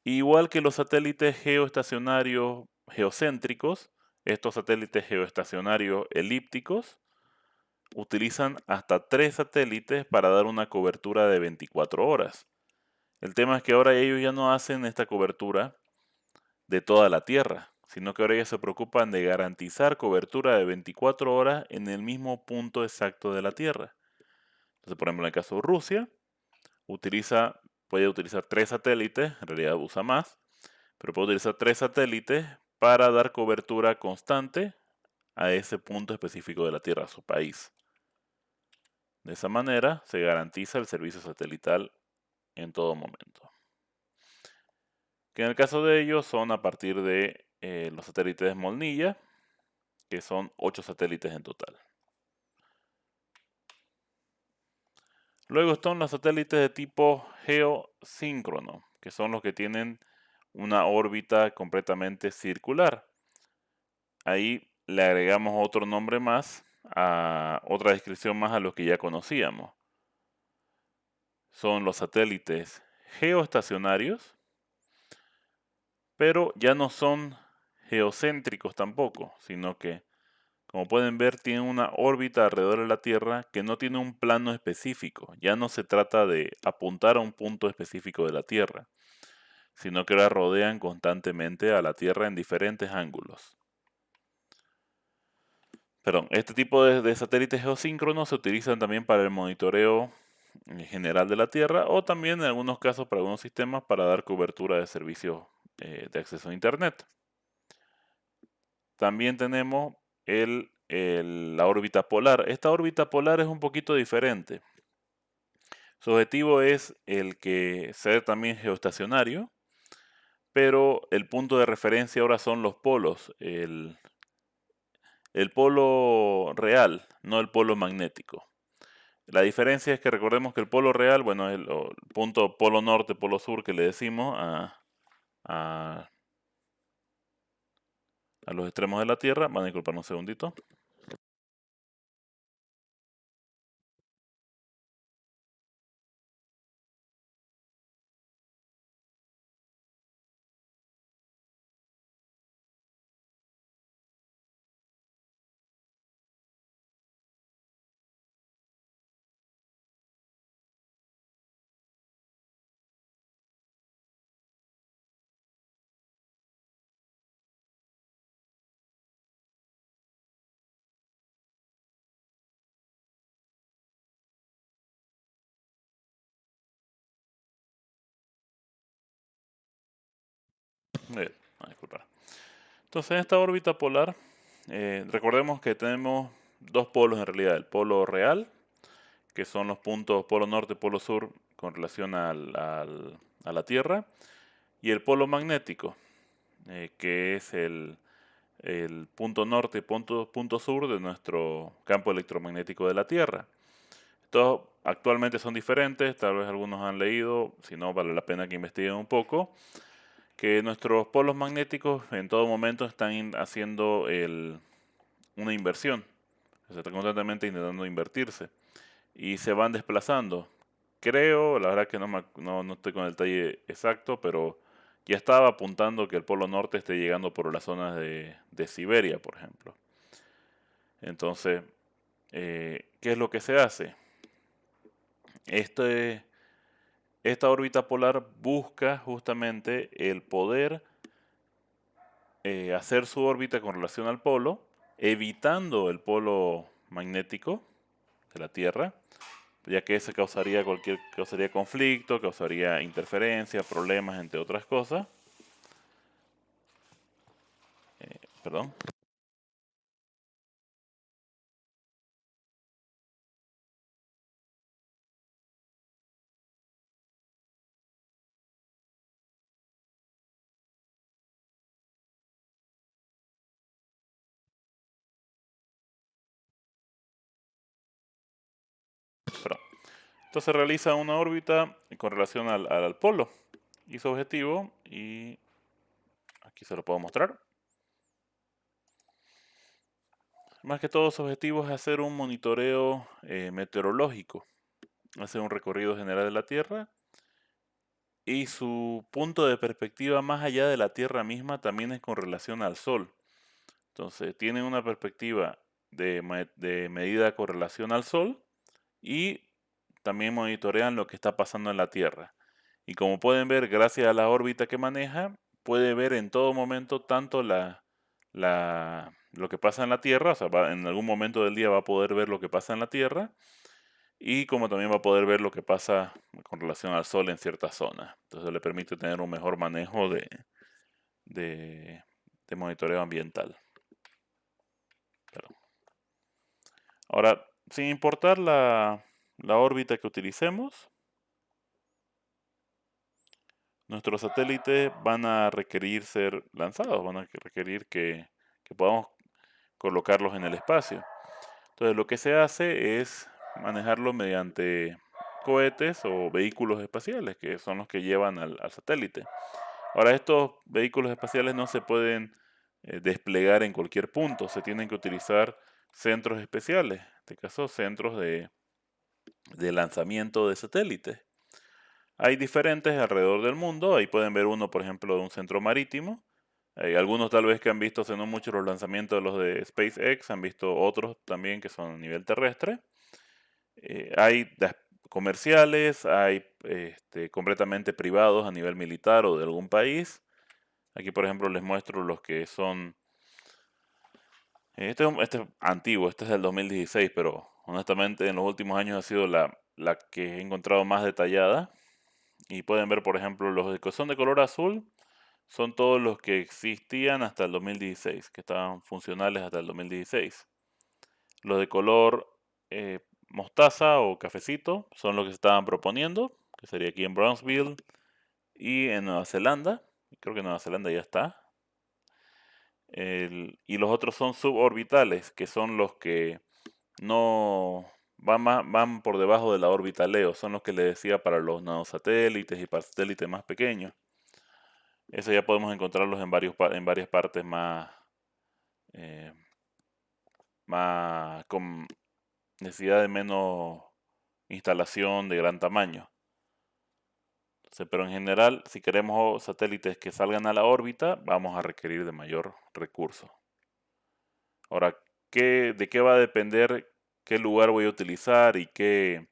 Igual que los satélites geoestacionarios geocéntricos, estos satélites geoestacionarios elípticos utilizan hasta 3 satélites para dar una cobertura de 24 horas. El tema es que ahora ellos ya no hacen esta cobertura de toda la Tierra, sino que ahora ellos se preocupan de garantizar cobertura de 24 horas en el mismo punto exacto de la Tierra. Entonces, por ejemplo, en el caso de Rusia, puede utilizar 3 satélites, en realidad usa más, pero puede utilizar 3 satélites para dar cobertura constante a ese punto específico de la Tierra, a su país. De esa manera se garantiza el servicio satelital en todo momento. Que en el caso de ellos son a partir de los satélites de Molnilla, que son 8 satélites en total. Luego están los satélites de tipo geosíncrono, que son los que tienen una órbita completamente circular. Ahí le agregamos otro nombre más, otra descripción más a los que ya conocíamos. Son los satélites geoestacionarios, pero ya no son geocéntricos tampoco, sino que, como pueden ver, tienen una órbita alrededor de la Tierra que no tiene un plano específico. Ya no se trata de apuntar a un punto específico de la Tierra, sino que la rodean constantemente a la Tierra en diferentes ángulos. Perdón, este tipo de satélites geosíncronos se utilizan también para el monitoreo general de la Tierra o también en algunos casos para algunos sistemas para dar cobertura de servicios de acceso a Internet. También tenemos la órbita polar. Esta órbita polar es un poquito diferente. Su objetivo es el que ser también geoestacionario, pero el punto de referencia ahora son los polos, el polo real, no el polo magnético. La diferencia es que recordemos que el polo real, bueno, es el punto polo norte, polo sur que le decimos a, a los extremos de la Tierra. Van a disculpar un segundito. Disculpa. Entonces, en esta órbita polar, recordemos que tenemos dos polos en realidad. El polo real, que son los puntos polo norte y polo sur con relación a la Tierra, y el polo magnético, que es el punto norte y punto sur de nuestro campo electromagnético de la Tierra. Estos actualmente son diferentes, tal vez algunos han leído, si no vale la pena que investiguen un poco, que nuestros polos magnéticos en todo momento están haciendo una inversión, o sea, están constantemente intentando invertirse y se van desplazando. Creo, la verdad que no estoy con el detalle exacto, pero ya estaba apuntando que el polo norte esté llegando por las zonas de Siberia, por ejemplo. Entonces, ¿qué es lo que se hace? Este, esta órbita polar busca justamente el poder hacer su órbita con relación al polo, evitando el polo magnético de la Tierra, ya que ese causaría conflicto, causaría interferencia, problemas, entre otras cosas. Perdón. Perdón. Entonces realiza una órbita con relación al polo y su objetivo, y aquí se lo puedo mostrar. Más que todo su objetivo es hacer un monitoreo meteorológico, hacer un recorrido general de la Tierra, y su punto de perspectiva más allá de la Tierra misma también es con relación al Sol. Entonces tienen una perspectiva de medida con relación al Sol y también monitorean lo que está pasando en la Tierra. Y como pueden ver, gracias a la órbita que maneja, puede ver en todo momento tanto lo que pasa en la Tierra, o sea, en algún momento del día va a poder ver lo que pasa en la Tierra, y como también va a poder ver lo que pasa con relación al Sol en ciertas zonas. Entonces le permite tener un mejor manejo de, de monitoreo ambiental. Perdón. Ahora, sin importar la órbita que utilicemos, nuestros satélites van a requerir ser lanzados, van a requerir que podamos colocarlos en el espacio. Entonces lo que se hace es manejarlo mediante cohetes o vehículos espaciales, que son los que llevan al satélite. Ahora, estos vehículos espaciales no se pueden desplegar en cualquier punto, se tienen que utilizar centros especiales, en este caso centros de lanzamiento de satélites. Hay diferentes alrededor del mundo, ahí pueden ver uno, por ejemplo, de un centro marítimo. Hay algunos tal vez que han visto hace no mucho los lanzamientos de los de SpaceX, han visto otros también que son a nivel terrestre. Hay comerciales, hay completamente privados a nivel militar o de algún país. Aquí, por ejemplo, les muestro los que son. Este es antiguo, este es del 2016, pero honestamente en los últimos años ha sido la que he encontrado más detallada. Y pueden ver, por ejemplo, los que son de color azul son todos los que existían hasta el 2016, que estaban funcionales hasta el 2016. Los de color mostaza o cafecito son los que se estaban proponiendo, que sería aquí en Brownsville y en Nueva Zelanda. Creo que Nueva Zelanda ya está. Y los otros son suborbitales, que son los que no van por debajo de la órbita Leo, son los que les decía para los nanosatélites y para satélites más pequeños. Eso ya podemos encontrarlos en varias partes eh, con necesidad de menos instalación de gran tamaño. Entonces, pero en general, si queremos satélites que salgan a la órbita, vamos a requerir de mayor recurso. Ahora, ¿de qué va a depender qué lugar voy a utilizar y qué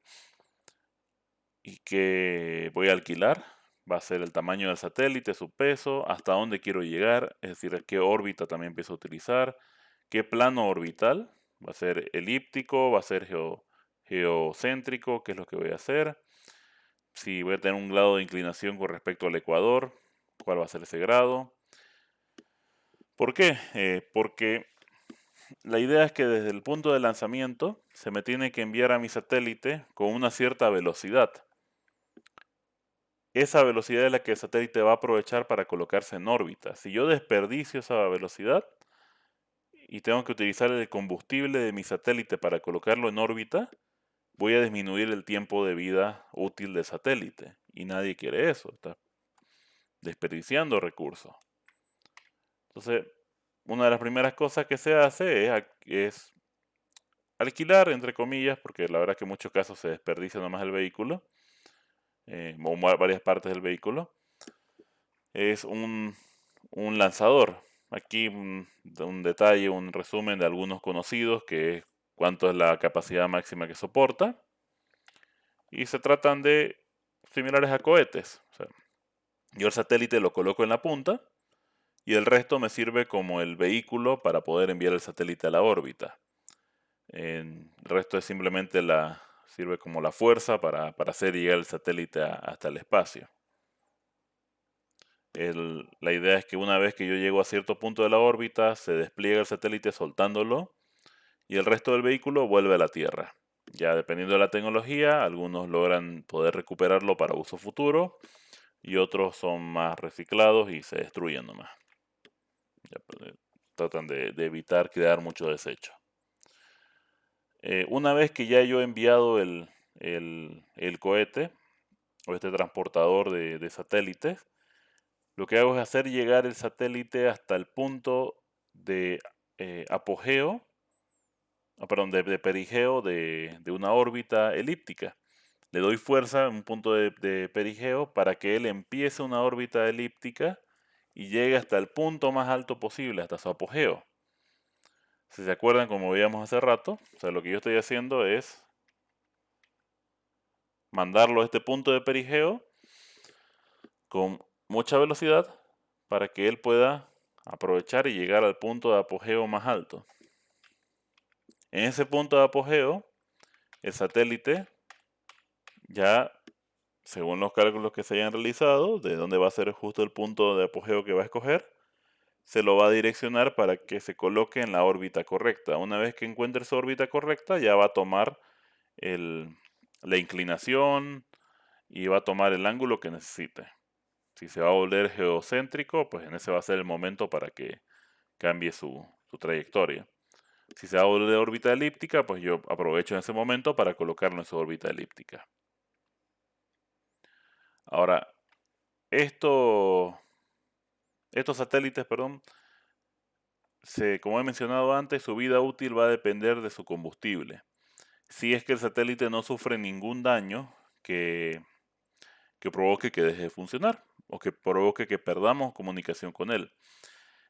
voy a alquilar? Va a ser el tamaño del satélite, su peso, hasta dónde quiero llegar, es decir, qué órbita también empiezo a utilizar, qué plano orbital, va a ser elíptico, va a ser geocéntrico, qué es lo que voy a hacer, si voy a tener un grado de inclinación con respecto al ecuador, cuál va a ser ese grado, ¿Por qué? Porque la idea es que desde el punto de lanzamiento se me tiene que enviar a mi satélite con una cierta velocidad. Esa velocidad es la que el satélite va a aprovechar para colocarse en órbita. Si yo desperdicio esa velocidad y tengo que utilizar el combustible de mi satélite para colocarlo en órbita, voy a disminuir el tiempo de vida útil del satélite. Y nadie quiere eso, está desperdiciando recursos. Entonces, una de las primeras cosas que se hace es alquilar, entre comillas, porque la verdad que en muchos casos se desperdicia nomás el vehículo, o varias partes del vehículo, es un lanzador. Aquí un detalle, un resumen de algunos conocidos, que es cuánto es la capacidad máxima que soporta, y se tratan de similares a cohetes. O sea, yo el satélite lo coloco en la punta y el resto me sirve como el vehículo para poder enviar el satélite a la órbita. El resto es simplemente sirve como la fuerza para hacer llegar el satélite hasta el espacio. La idea es que una vez que yo llego a cierto punto de la órbita, se despliega el satélite soltándolo y el resto del vehículo vuelve a la Tierra. Ya dependiendo de la tecnología, algunos logran poder recuperarlo para uso futuro y otros son más reciclados y se destruyen nomás. Ya, pues, tratan de evitar crear mucho desecho. Una vez que ya yo he enviado el cohete o este transportador de satélites, lo que hago es hacer llegar el satélite hasta el punto de apogeo, perdón, de perigeo de una órbita elíptica. Le doy fuerza en un punto de perigeo para que él empiece una órbita elíptica y llegue hasta el punto más alto posible, hasta su apogeo. Si se acuerdan, como veíamos hace rato, o sea, lo que yo estoy haciendo es mandarlo a este punto de perigeo con mucha velocidad para que él pueda aprovechar y llegar al punto de apogeo más alto. En ese punto de apogeo, el satélite ya, según los cálculos que se hayan realizado, de dónde va a ser justo el punto de apogeo que va a escoger, se lo va a direccionar para que se coloque en la órbita correcta. Una vez que encuentre su órbita correcta, ya va a tomar la inclinación y va a tomar el ángulo que necesite. Si se va a volver geocéntrico, pues en ese va a ser el momento para que cambie su trayectoria. Si se va a volver de órbita elíptica, pues yo aprovecho en ese momento para colocarlo en su órbita elíptica. Ahora, esto, estos satélites, perdón, como he mencionado antes, su vida útil va a depender de su combustible. Si es que el satélite no sufre ningún daño que provoque que deje de funcionar o que provoque que perdamos comunicación con él.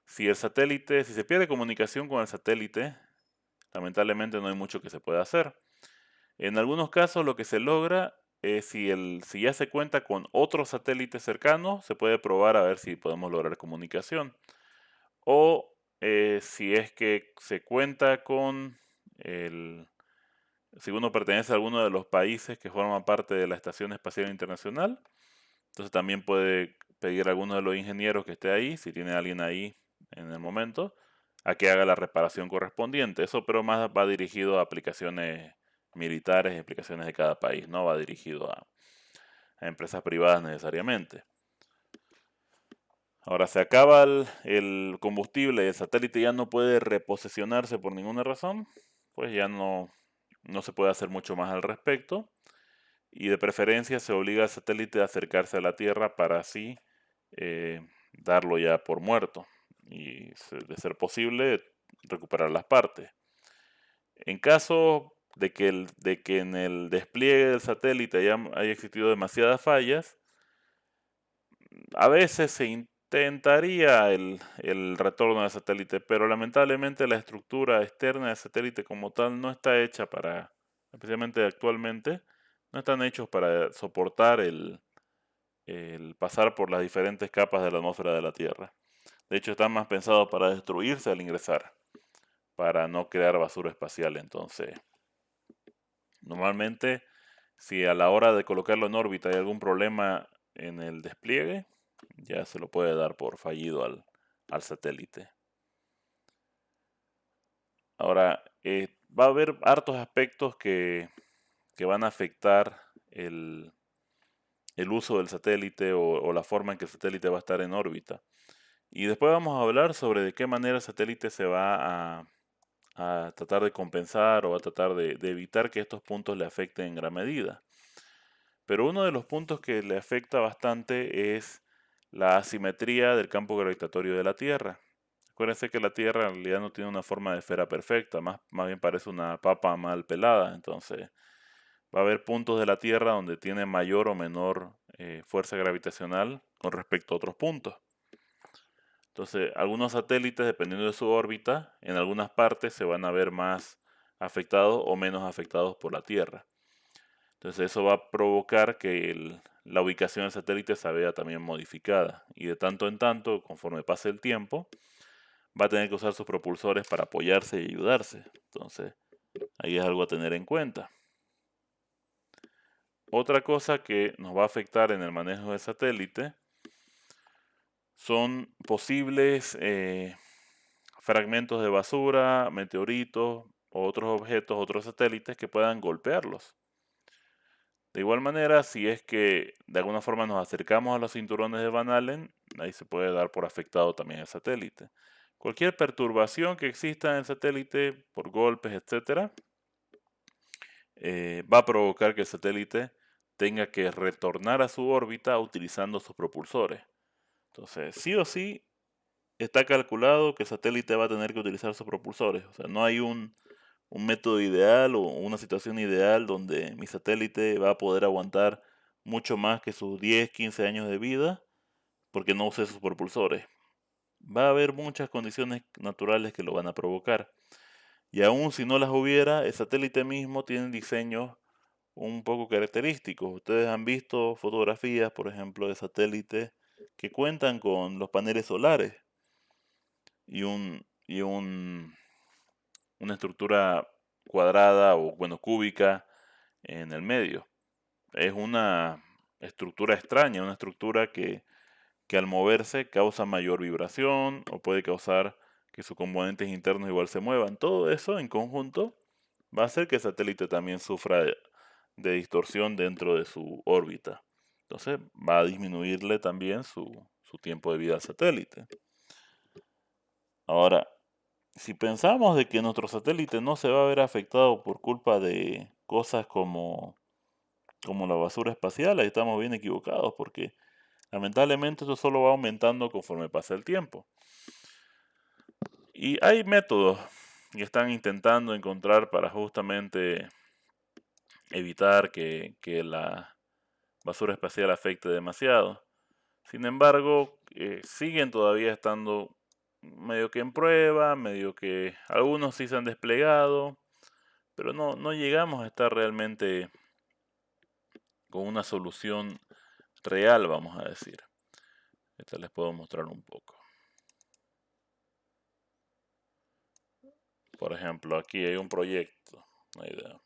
Si se pierde comunicación con el satélite, lamentablemente no hay mucho que se pueda hacer. En algunos casos lo que se logra es si ya se cuenta con otros satélites cercanos, se puede probar a ver si podemos lograr comunicación. O si es que se cuenta con el, si uno pertenece a alguno de los países que forman parte de la Estación Espacial Internacional, entonces también puede pedir a alguno de los ingenieros que esté ahí, si tiene alguien ahí en el momento, a que haga la reparación correspondiente. Eso pero más va dirigido a aplicaciones militares, aplicaciones de cada país, no va dirigido a empresas privadas necesariamente. Ahora se acaba el combustible y el satélite ya no puede reposesionarse por ninguna razón, pues ya no se puede hacer mucho más al respecto. Y de preferencia se obliga al satélite a acercarse a la Tierra para así darlo ya por muerto y, de ser posible, recuperar las partes. En caso de que en el despliegue del satélite haya existido demasiadas fallas, a veces se intentaría el retorno del satélite, pero lamentablemente la estructura externa del satélite como tal no está hecha para, especialmente actualmente, no están hechos para soportar el pasar por las diferentes capas de la atmósfera de la Tierra. De hecho, están más pensados para destruirse al ingresar, para no crear basura espacial. Entonces, normalmente, si a la hora de colocarlo en órbita hay algún problema en el despliegue, ya se lo puede dar por fallido al satélite. Ahora, va a haber hartos aspectos que van a afectar el, el uso del satélite o la forma en que el satélite va a estar en órbita. Y después vamos a hablar sobre de qué manera el satélite se va a tratar de compensar o va a tratar de evitar que estos puntos le afecten en gran medida. Pero uno de los puntos que le afecta bastante es la asimetría del campo gravitatorio de la Tierra. Acuérdense que la Tierra en realidad no tiene una forma de esfera perfecta, más bien parece una papa mal pelada. Entonces va a haber puntos de la Tierra donde tiene mayor o menor fuerza gravitacional con respecto a otros puntos. Entonces, algunos satélites, dependiendo de su órbita, en algunas partes se van a ver más afectados o menos afectados por la Tierra. Entonces, eso va a provocar que la ubicación del satélite se vea también modificada. Y de tanto en tanto, conforme pase el tiempo, va a tener que usar sus propulsores para apoyarse y ayudarse. Entonces, ahí es algo a tener en cuenta. Otra cosa que nos va a afectar en el manejo del satélite son posibles fragmentos de basura, meteoritos o otros objetos, otros satélites que puedan golpearlos. De igual manera, si es que de alguna forma nos acercamos a los cinturones de Van Allen, ahí se puede dar por afectado también el satélite. Cualquier perturbación que exista en el satélite, por golpes, etcétera, va a provocar que el satélite tenga que retornar a su órbita utilizando sus propulsores. Entonces, sí o sí, está calculado que el satélite va a tener que utilizar sus propulsores. O sea, no hay un método ideal o una situación ideal donde mi satélite va a poder aguantar mucho más que sus 10, 15 años de vida porque no use sus propulsores. Va a haber muchas condiciones naturales que lo van a provocar. Y aun si no las hubiera, el satélite mismo tiene diseños un poco característicos. Ustedes han visto fotografías, por ejemplo, de satélites que cuentan con los paneles solares y una estructura cuadrada o, bueno, cúbica en el medio. Es una estructura extraña, una estructura que al moverse causa mayor vibración o puede causar que sus componentes internos igual se muevan. Todo eso en conjunto va a hacer que el satélite también sufra de distorsión dentro de su órbita. Entonces va a disminuirle también su tiempo de vida al satélite. Ahora, si pensamos de que nuestro satélite no se va a ver afectado por culpa de cosas como la basura espacial, ahí estamos bien equivocados porque lamentablemente eso solo va aumentando conforme pasa el tiempo. Y hay métodos que están intentando encontrar para justamente evitar que la basura espacial afecte demasiado. Sin embargo, siguen todavía estando medio que en prueba, medio que algunos sí se han desplegado, pero no llegamos a estar realmente con una solución real, vamos a decir. Esta les puedo mostrar un poco. Por ejemplo, aquí hay un proyecto, una idea.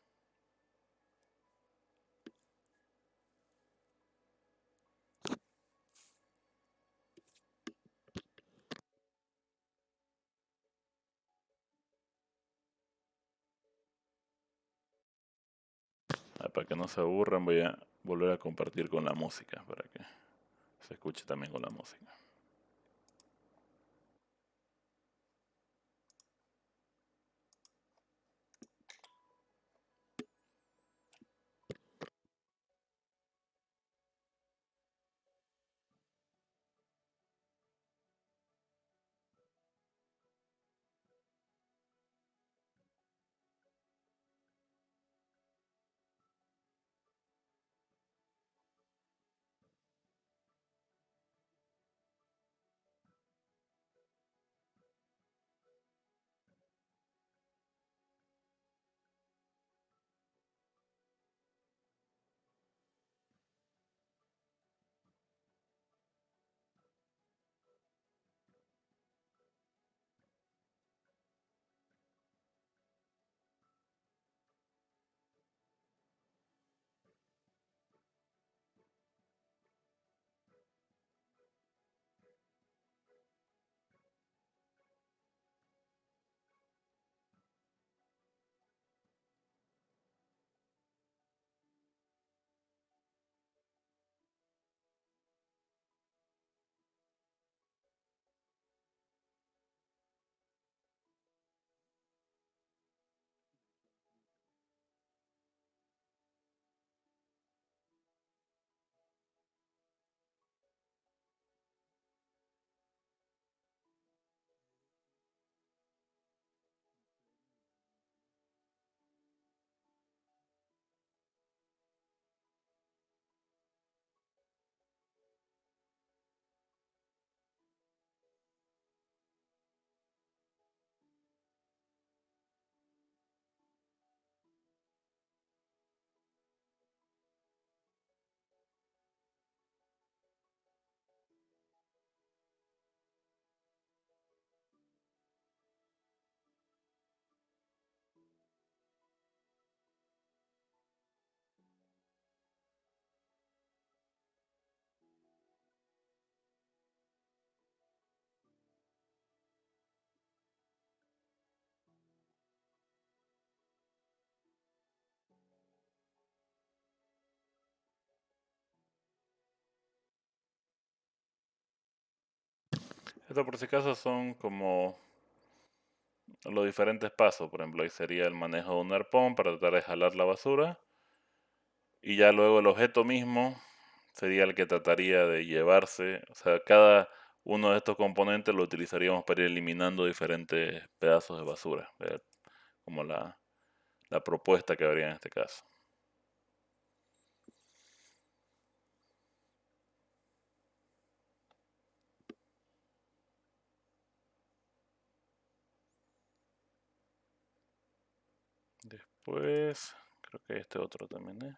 Para que no se aburran, voy a volver a compartir con la música, para que se escuche también con la música. Esto por si acaso son como los diferentes pasos. Por ejemplo, ahí sería el manejo de un arpón para tratar de jalar la basura. Y ya luego el objeto mismo sería el que trataría de llevarse. O sea, cada uno de estos componentes lo utilizaríamos para ir eliminando diferentes pedazos de basura. Como la propuesta que habría en este caso. Después, creo que este otro también, ¿eh?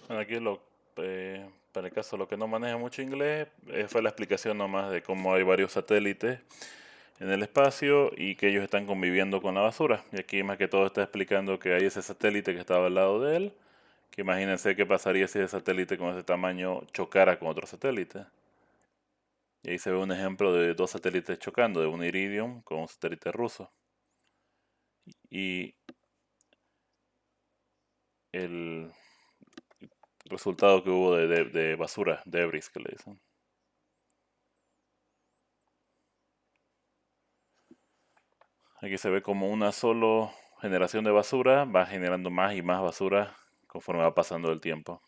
Bueno, aquí para el caso lo que no maneja mucho inglés, fue la explicación nomás de cómo hay varios satélites en el espacio y que ellos están conviviendo con la basura. Y aquí más que todo está explicando que hay ese satélite que estaba al lado de él, que imagínense qué pasaría si ese satélite con ese tamaño chocara con otro satélite. Y ahí se ve un ejemplo de dos satélites chocando, de un Iridium con un satélite ruso. Y el resultado que hubo de basura, debris que le dicen. Aquí se ve como una sola generación de basura va generando más y más basura conforme va pasando el tiempo.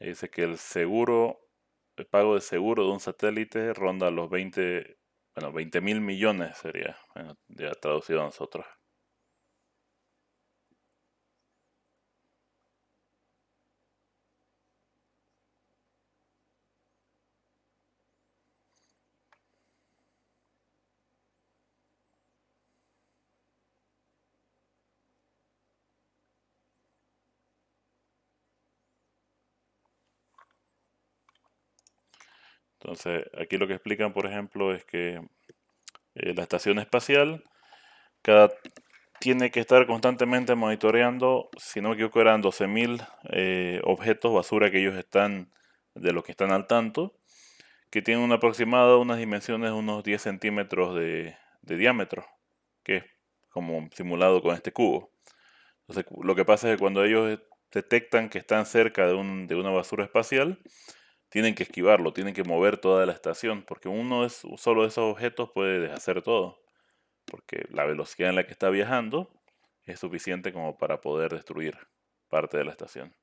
Y dice que el pago de seguro de un satélite ronda los 20.000 millones sería, bueno, ya traducido a nosotros. Entonces, aquí lo que explican, por ejemplo, es que la estación espacial cada, tiene que estar constantemente monitoreando, si no me equivoco, eran 12.000 objetos basura que ellos están, de los que están al tanto, que tienen un aproximado, unas dimensiones de unos 10 centímetros de diámetro, que es como simulado con este cubo. Entonces, lo que pasa es que cuando ellos detectan que están cerca de una basura espacial, tienen que esquivarlo, tienen que mover toda la estación, porque solo de esos objetos puede deshacer todo, porque la velocidad en la que está viajando es suficiente como para poder destruir parte de la estación.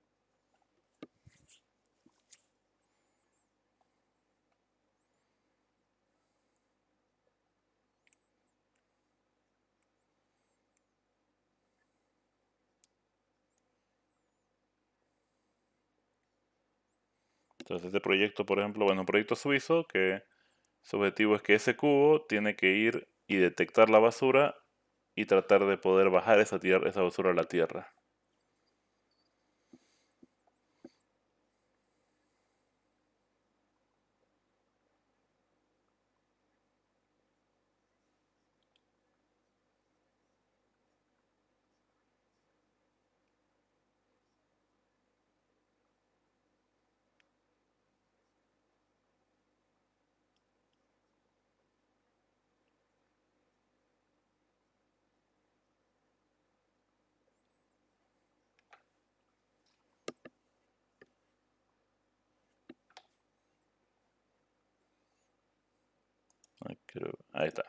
Entonces este proyecto, por ejemplo, bueno, un proyecto suizo que su objetivo es que ese cubo tiene que ir y detectar la basura y tratar de poder bajar esa basura a la tierra. Ahí está.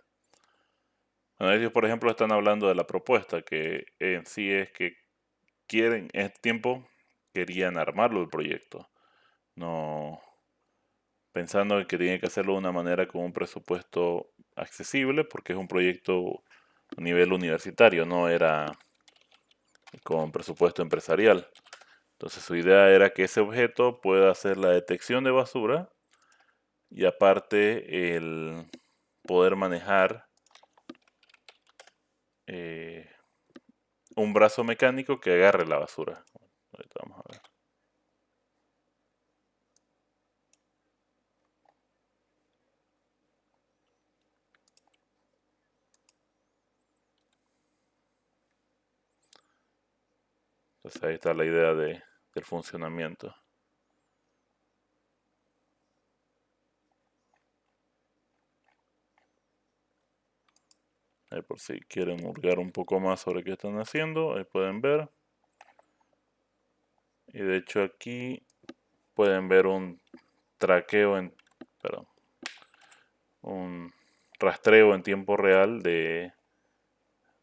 Bueno, ellos, por ejemplo, están hablando de la propuesta, que en sí es que quieren, en este tiempo, querían armarlo el proyecto. No, pensando en que tiene que hacerlo de una manera con un presupuesto accesible, porque es un proyecto a nivel universitario, no era con presupuesto empresarial. Entonces su idea era que ese objeto pueda hacer la detección de basura y aparte el poder manejar eh, un brazo mecánico que agarre la basura. Ahorita vamos a ver. Entonces ahí está la idea del funcionamiento. Ahí por si quieren hurgar un poco más sobre qué están haciendo, ahí pueden ver. Y de hecho aquí pueden ver un traqueo perdón, un rastreo en tiempo real de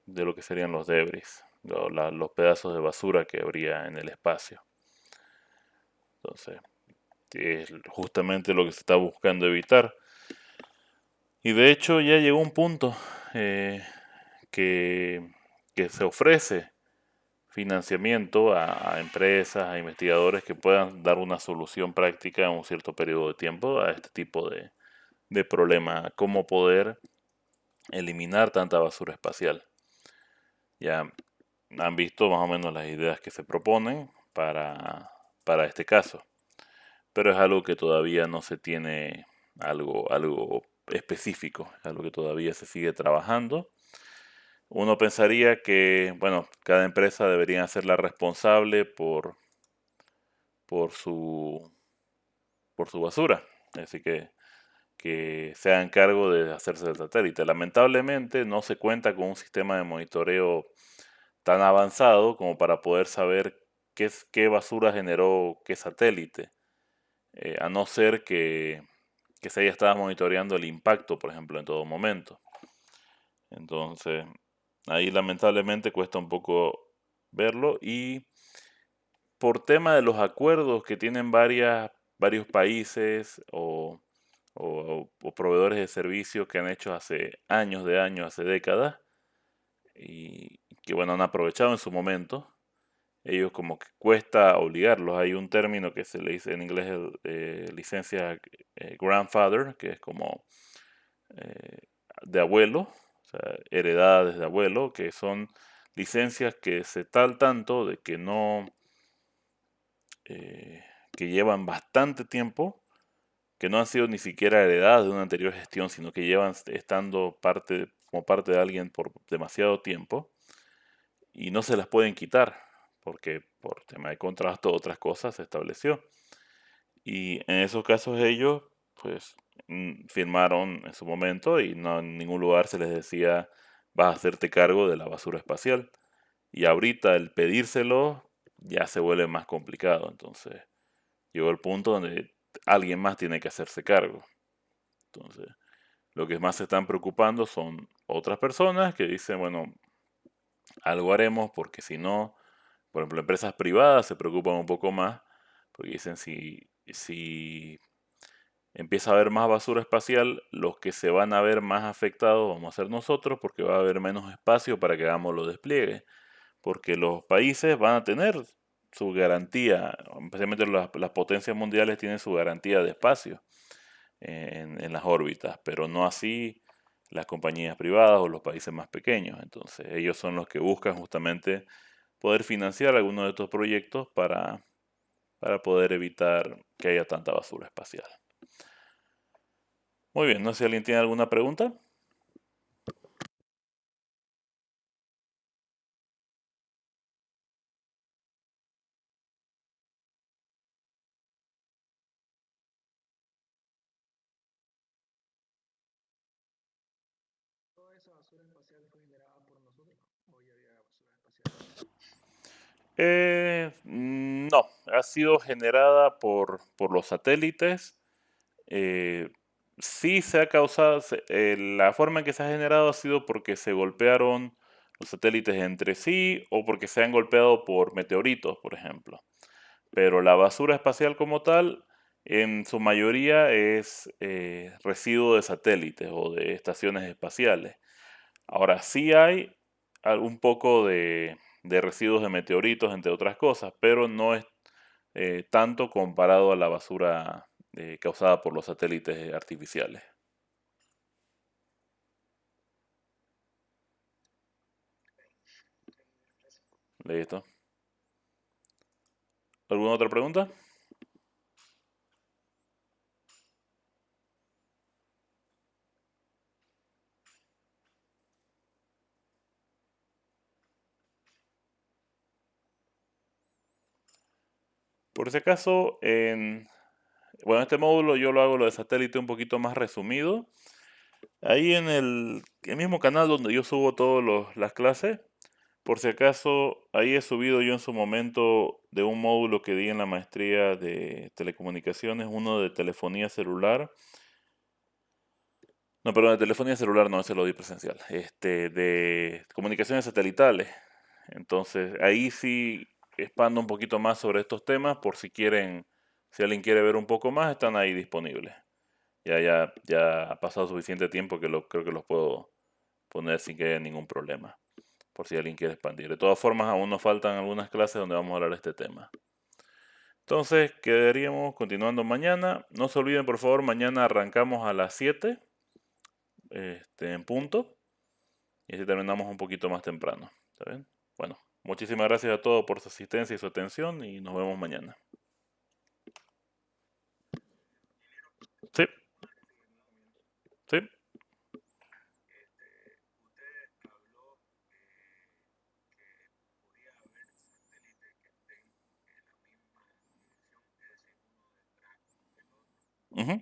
lo que serían los debris, los pedazos de basura que habría en el espacio. Entonces, es justamente lo que se está buscando evitar. Y de hecho ya llegó un punto eh, que, que se ofrece financiamiento a empresas, a investigadores que puedan dar una solución práctica en un cierto periodo de tiempo a este tipo de problema, cómo poder eliminar tanta basura espacial. Ya han visto más o menos las ideas que se proponen para este caso, pero es algo que todavía no se tiene algo específico, es algo que todavía se sigue trabajando. Uno pensaría que, bueno, cada empresa debería hacerla responsable por su, por su basura, así que se hagan cargo de hacerse del satélite. Lamentablemente no se cuenta con un sistema de monitoreo tan avanzado como para poder saber qué basura generó qué satélite, a no ser que se haya estado monitoreando el impacto, por ejemplo, en todo momento. Entonces, ahí lamentablemente cuesta un poco verlo y por tema de los acuerdos que tienen varios países o proveedores de servicios que han hecho hace años, hace décadas, y que bueno, han aprovechado en su momento, ellos como que cuesta obligarlos. Hay un término que se le dice en inglés licencia grandfather, que es como eh, de abuelo, o sea, heredada desde abuelo, que son licencias que se tal tanto de que no, eh, que llevan bastante tiempo, que no han sido ni siquiera heredadas de una anterior gestión, sino que llevan estando como parte de alguien por demasiado tiempo y no se las pueden quitar, porque por tema de contrato o otras cosas se estableció. Y en esos casos ellos, pues, firmaron en su momento y no en ningún lugar se les decía vas a hacerte cargo de la basura espacial. Y ahorita el pedírselo ya se vuelve más complicado. Entonces llegó el punto donde alguien más tiene que hacerse cargo. Entonces, lo que más se están preocupando son otras personas que dicen, bueno, algo haremos porque si no, por ejemplo, empresas privadas se preocupan un poco más porque dicen si empieza a haber más basura espacial, los que se van a ver más afectados vamos a ser nosotros porque va a haber menos espacio para que hagamos los despliegues, porque los países van a tener su garantía, especialmente las potencias mundiales tienen su garantía de espacio en las órbitas, pero no así las compañías privadas o los países más pequeños. Entonces ellos son los que buscan justamente poder financiar algunos de estos proyectos para poder evitar que haya tanta basura espacial. Muy bien, no sé si alguien tiene alguna pregunta. No, ha sido generada por los satélites. Eh, sí se ha causado, la forma en que se ha generado ha sido porque se golpearon los satélites entre sí o porque se han golpeado por meteoritos, por ejemplo. Pero la basura espacial como tal En su mayoría es residuo de satélites o de estaciones espaciales. Ahora sí hay un poco de residuos de meteoritos, entre otras cosas, pero no es tanto comparado a la basura causada por los satélites artificiales. ¿Listo? ¿Alguna otra pregunta? Por si acaso, bueno, este módulo yo lo hago lo de satélite un poquito más resumido. Ahí en el mismo canal donde yo subo todas las clases, por si acaso, ahí he subido yo en su momento de un módulo que di en la maestría de telecomunicaciones, uno de telefonía celular. No, perdón, de telefonía celular no, ese lo di presencial. De comunicaciones satelitales. Entonces, ahí sí expando un poquito más sobre estos temas, por si quieren, si alguien quiere ver un poco más, están ahí disponibles. Ya ha pasado suficiente tiempo que creo que los puedo poner sin que haya ningún problema, por si alguien quiere expandir. De todas formas, aún nos faltan algunas clases donde vamos a hablar de este tema. Entonces, quedaríamos continuando mañana. No se olviden, por favor, mañana arrancamos a las 7 en punto. Y así terminamos un poquito más temprano. ¿Está bien? Bueno, muchísimas gracias a todos por su asistencia y su atención y nos vemos mañana. Sí, sí. Ujú.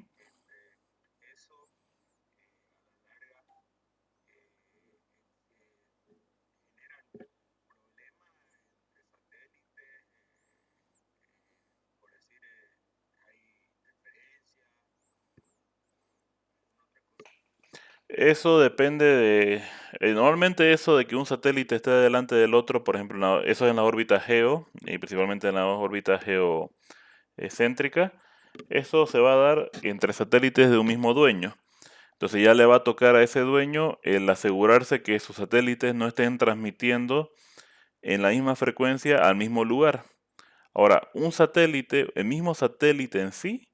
Eso depende normalmente eso de que un satélite esté delante del otro, por ejemplo, eso es en la órbita geo, y principalmente en la órbita geocéntrica, eso se va a dar entre satélites de un mismo dueño. Entonces ya le va a tocar a ese dueño el asegurarse que sus satélites no estén transmitiendo en la misma frecuencia al mismo lugar. Ahora, un satélite, el mismo satélite en sí,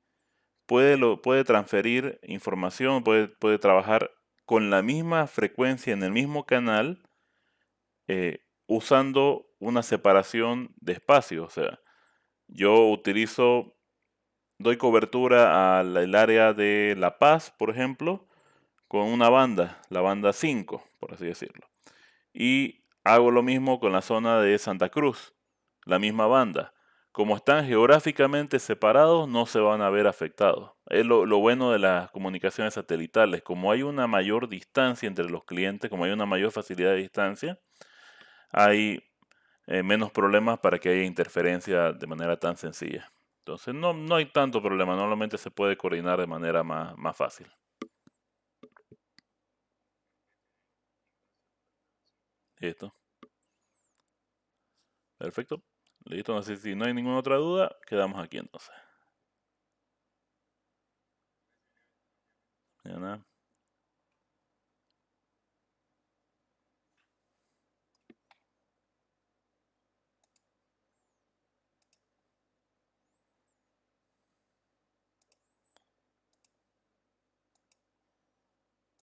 puede transferir información, puede trabajar con la misma frecuencia en el mismo canal, usando una separación de espacio. O sea, yo doy cobertura al área de La Paz, por ejemplo, con una banda, la banda 5, por así decirlo. Y hago lo mismo con la zona de Santa Cruz, la misma banda. Como están geográficamente separados, no se van a ver afectados. Es lo bueno de las comunicaciones satelitales. Como hay una mayor distancia entre los clientes, como hay una mayor facilidad de distancia, hay menos problemas para que haya interferencia de manera tan sencilla. Entonces no hay tanto problema, normalmente se puede coordinar de manera más fácil. Listo, perfecto. Listo, no sé si no hay ninguna otra duda, quedamos aquí entonces. Ya nada.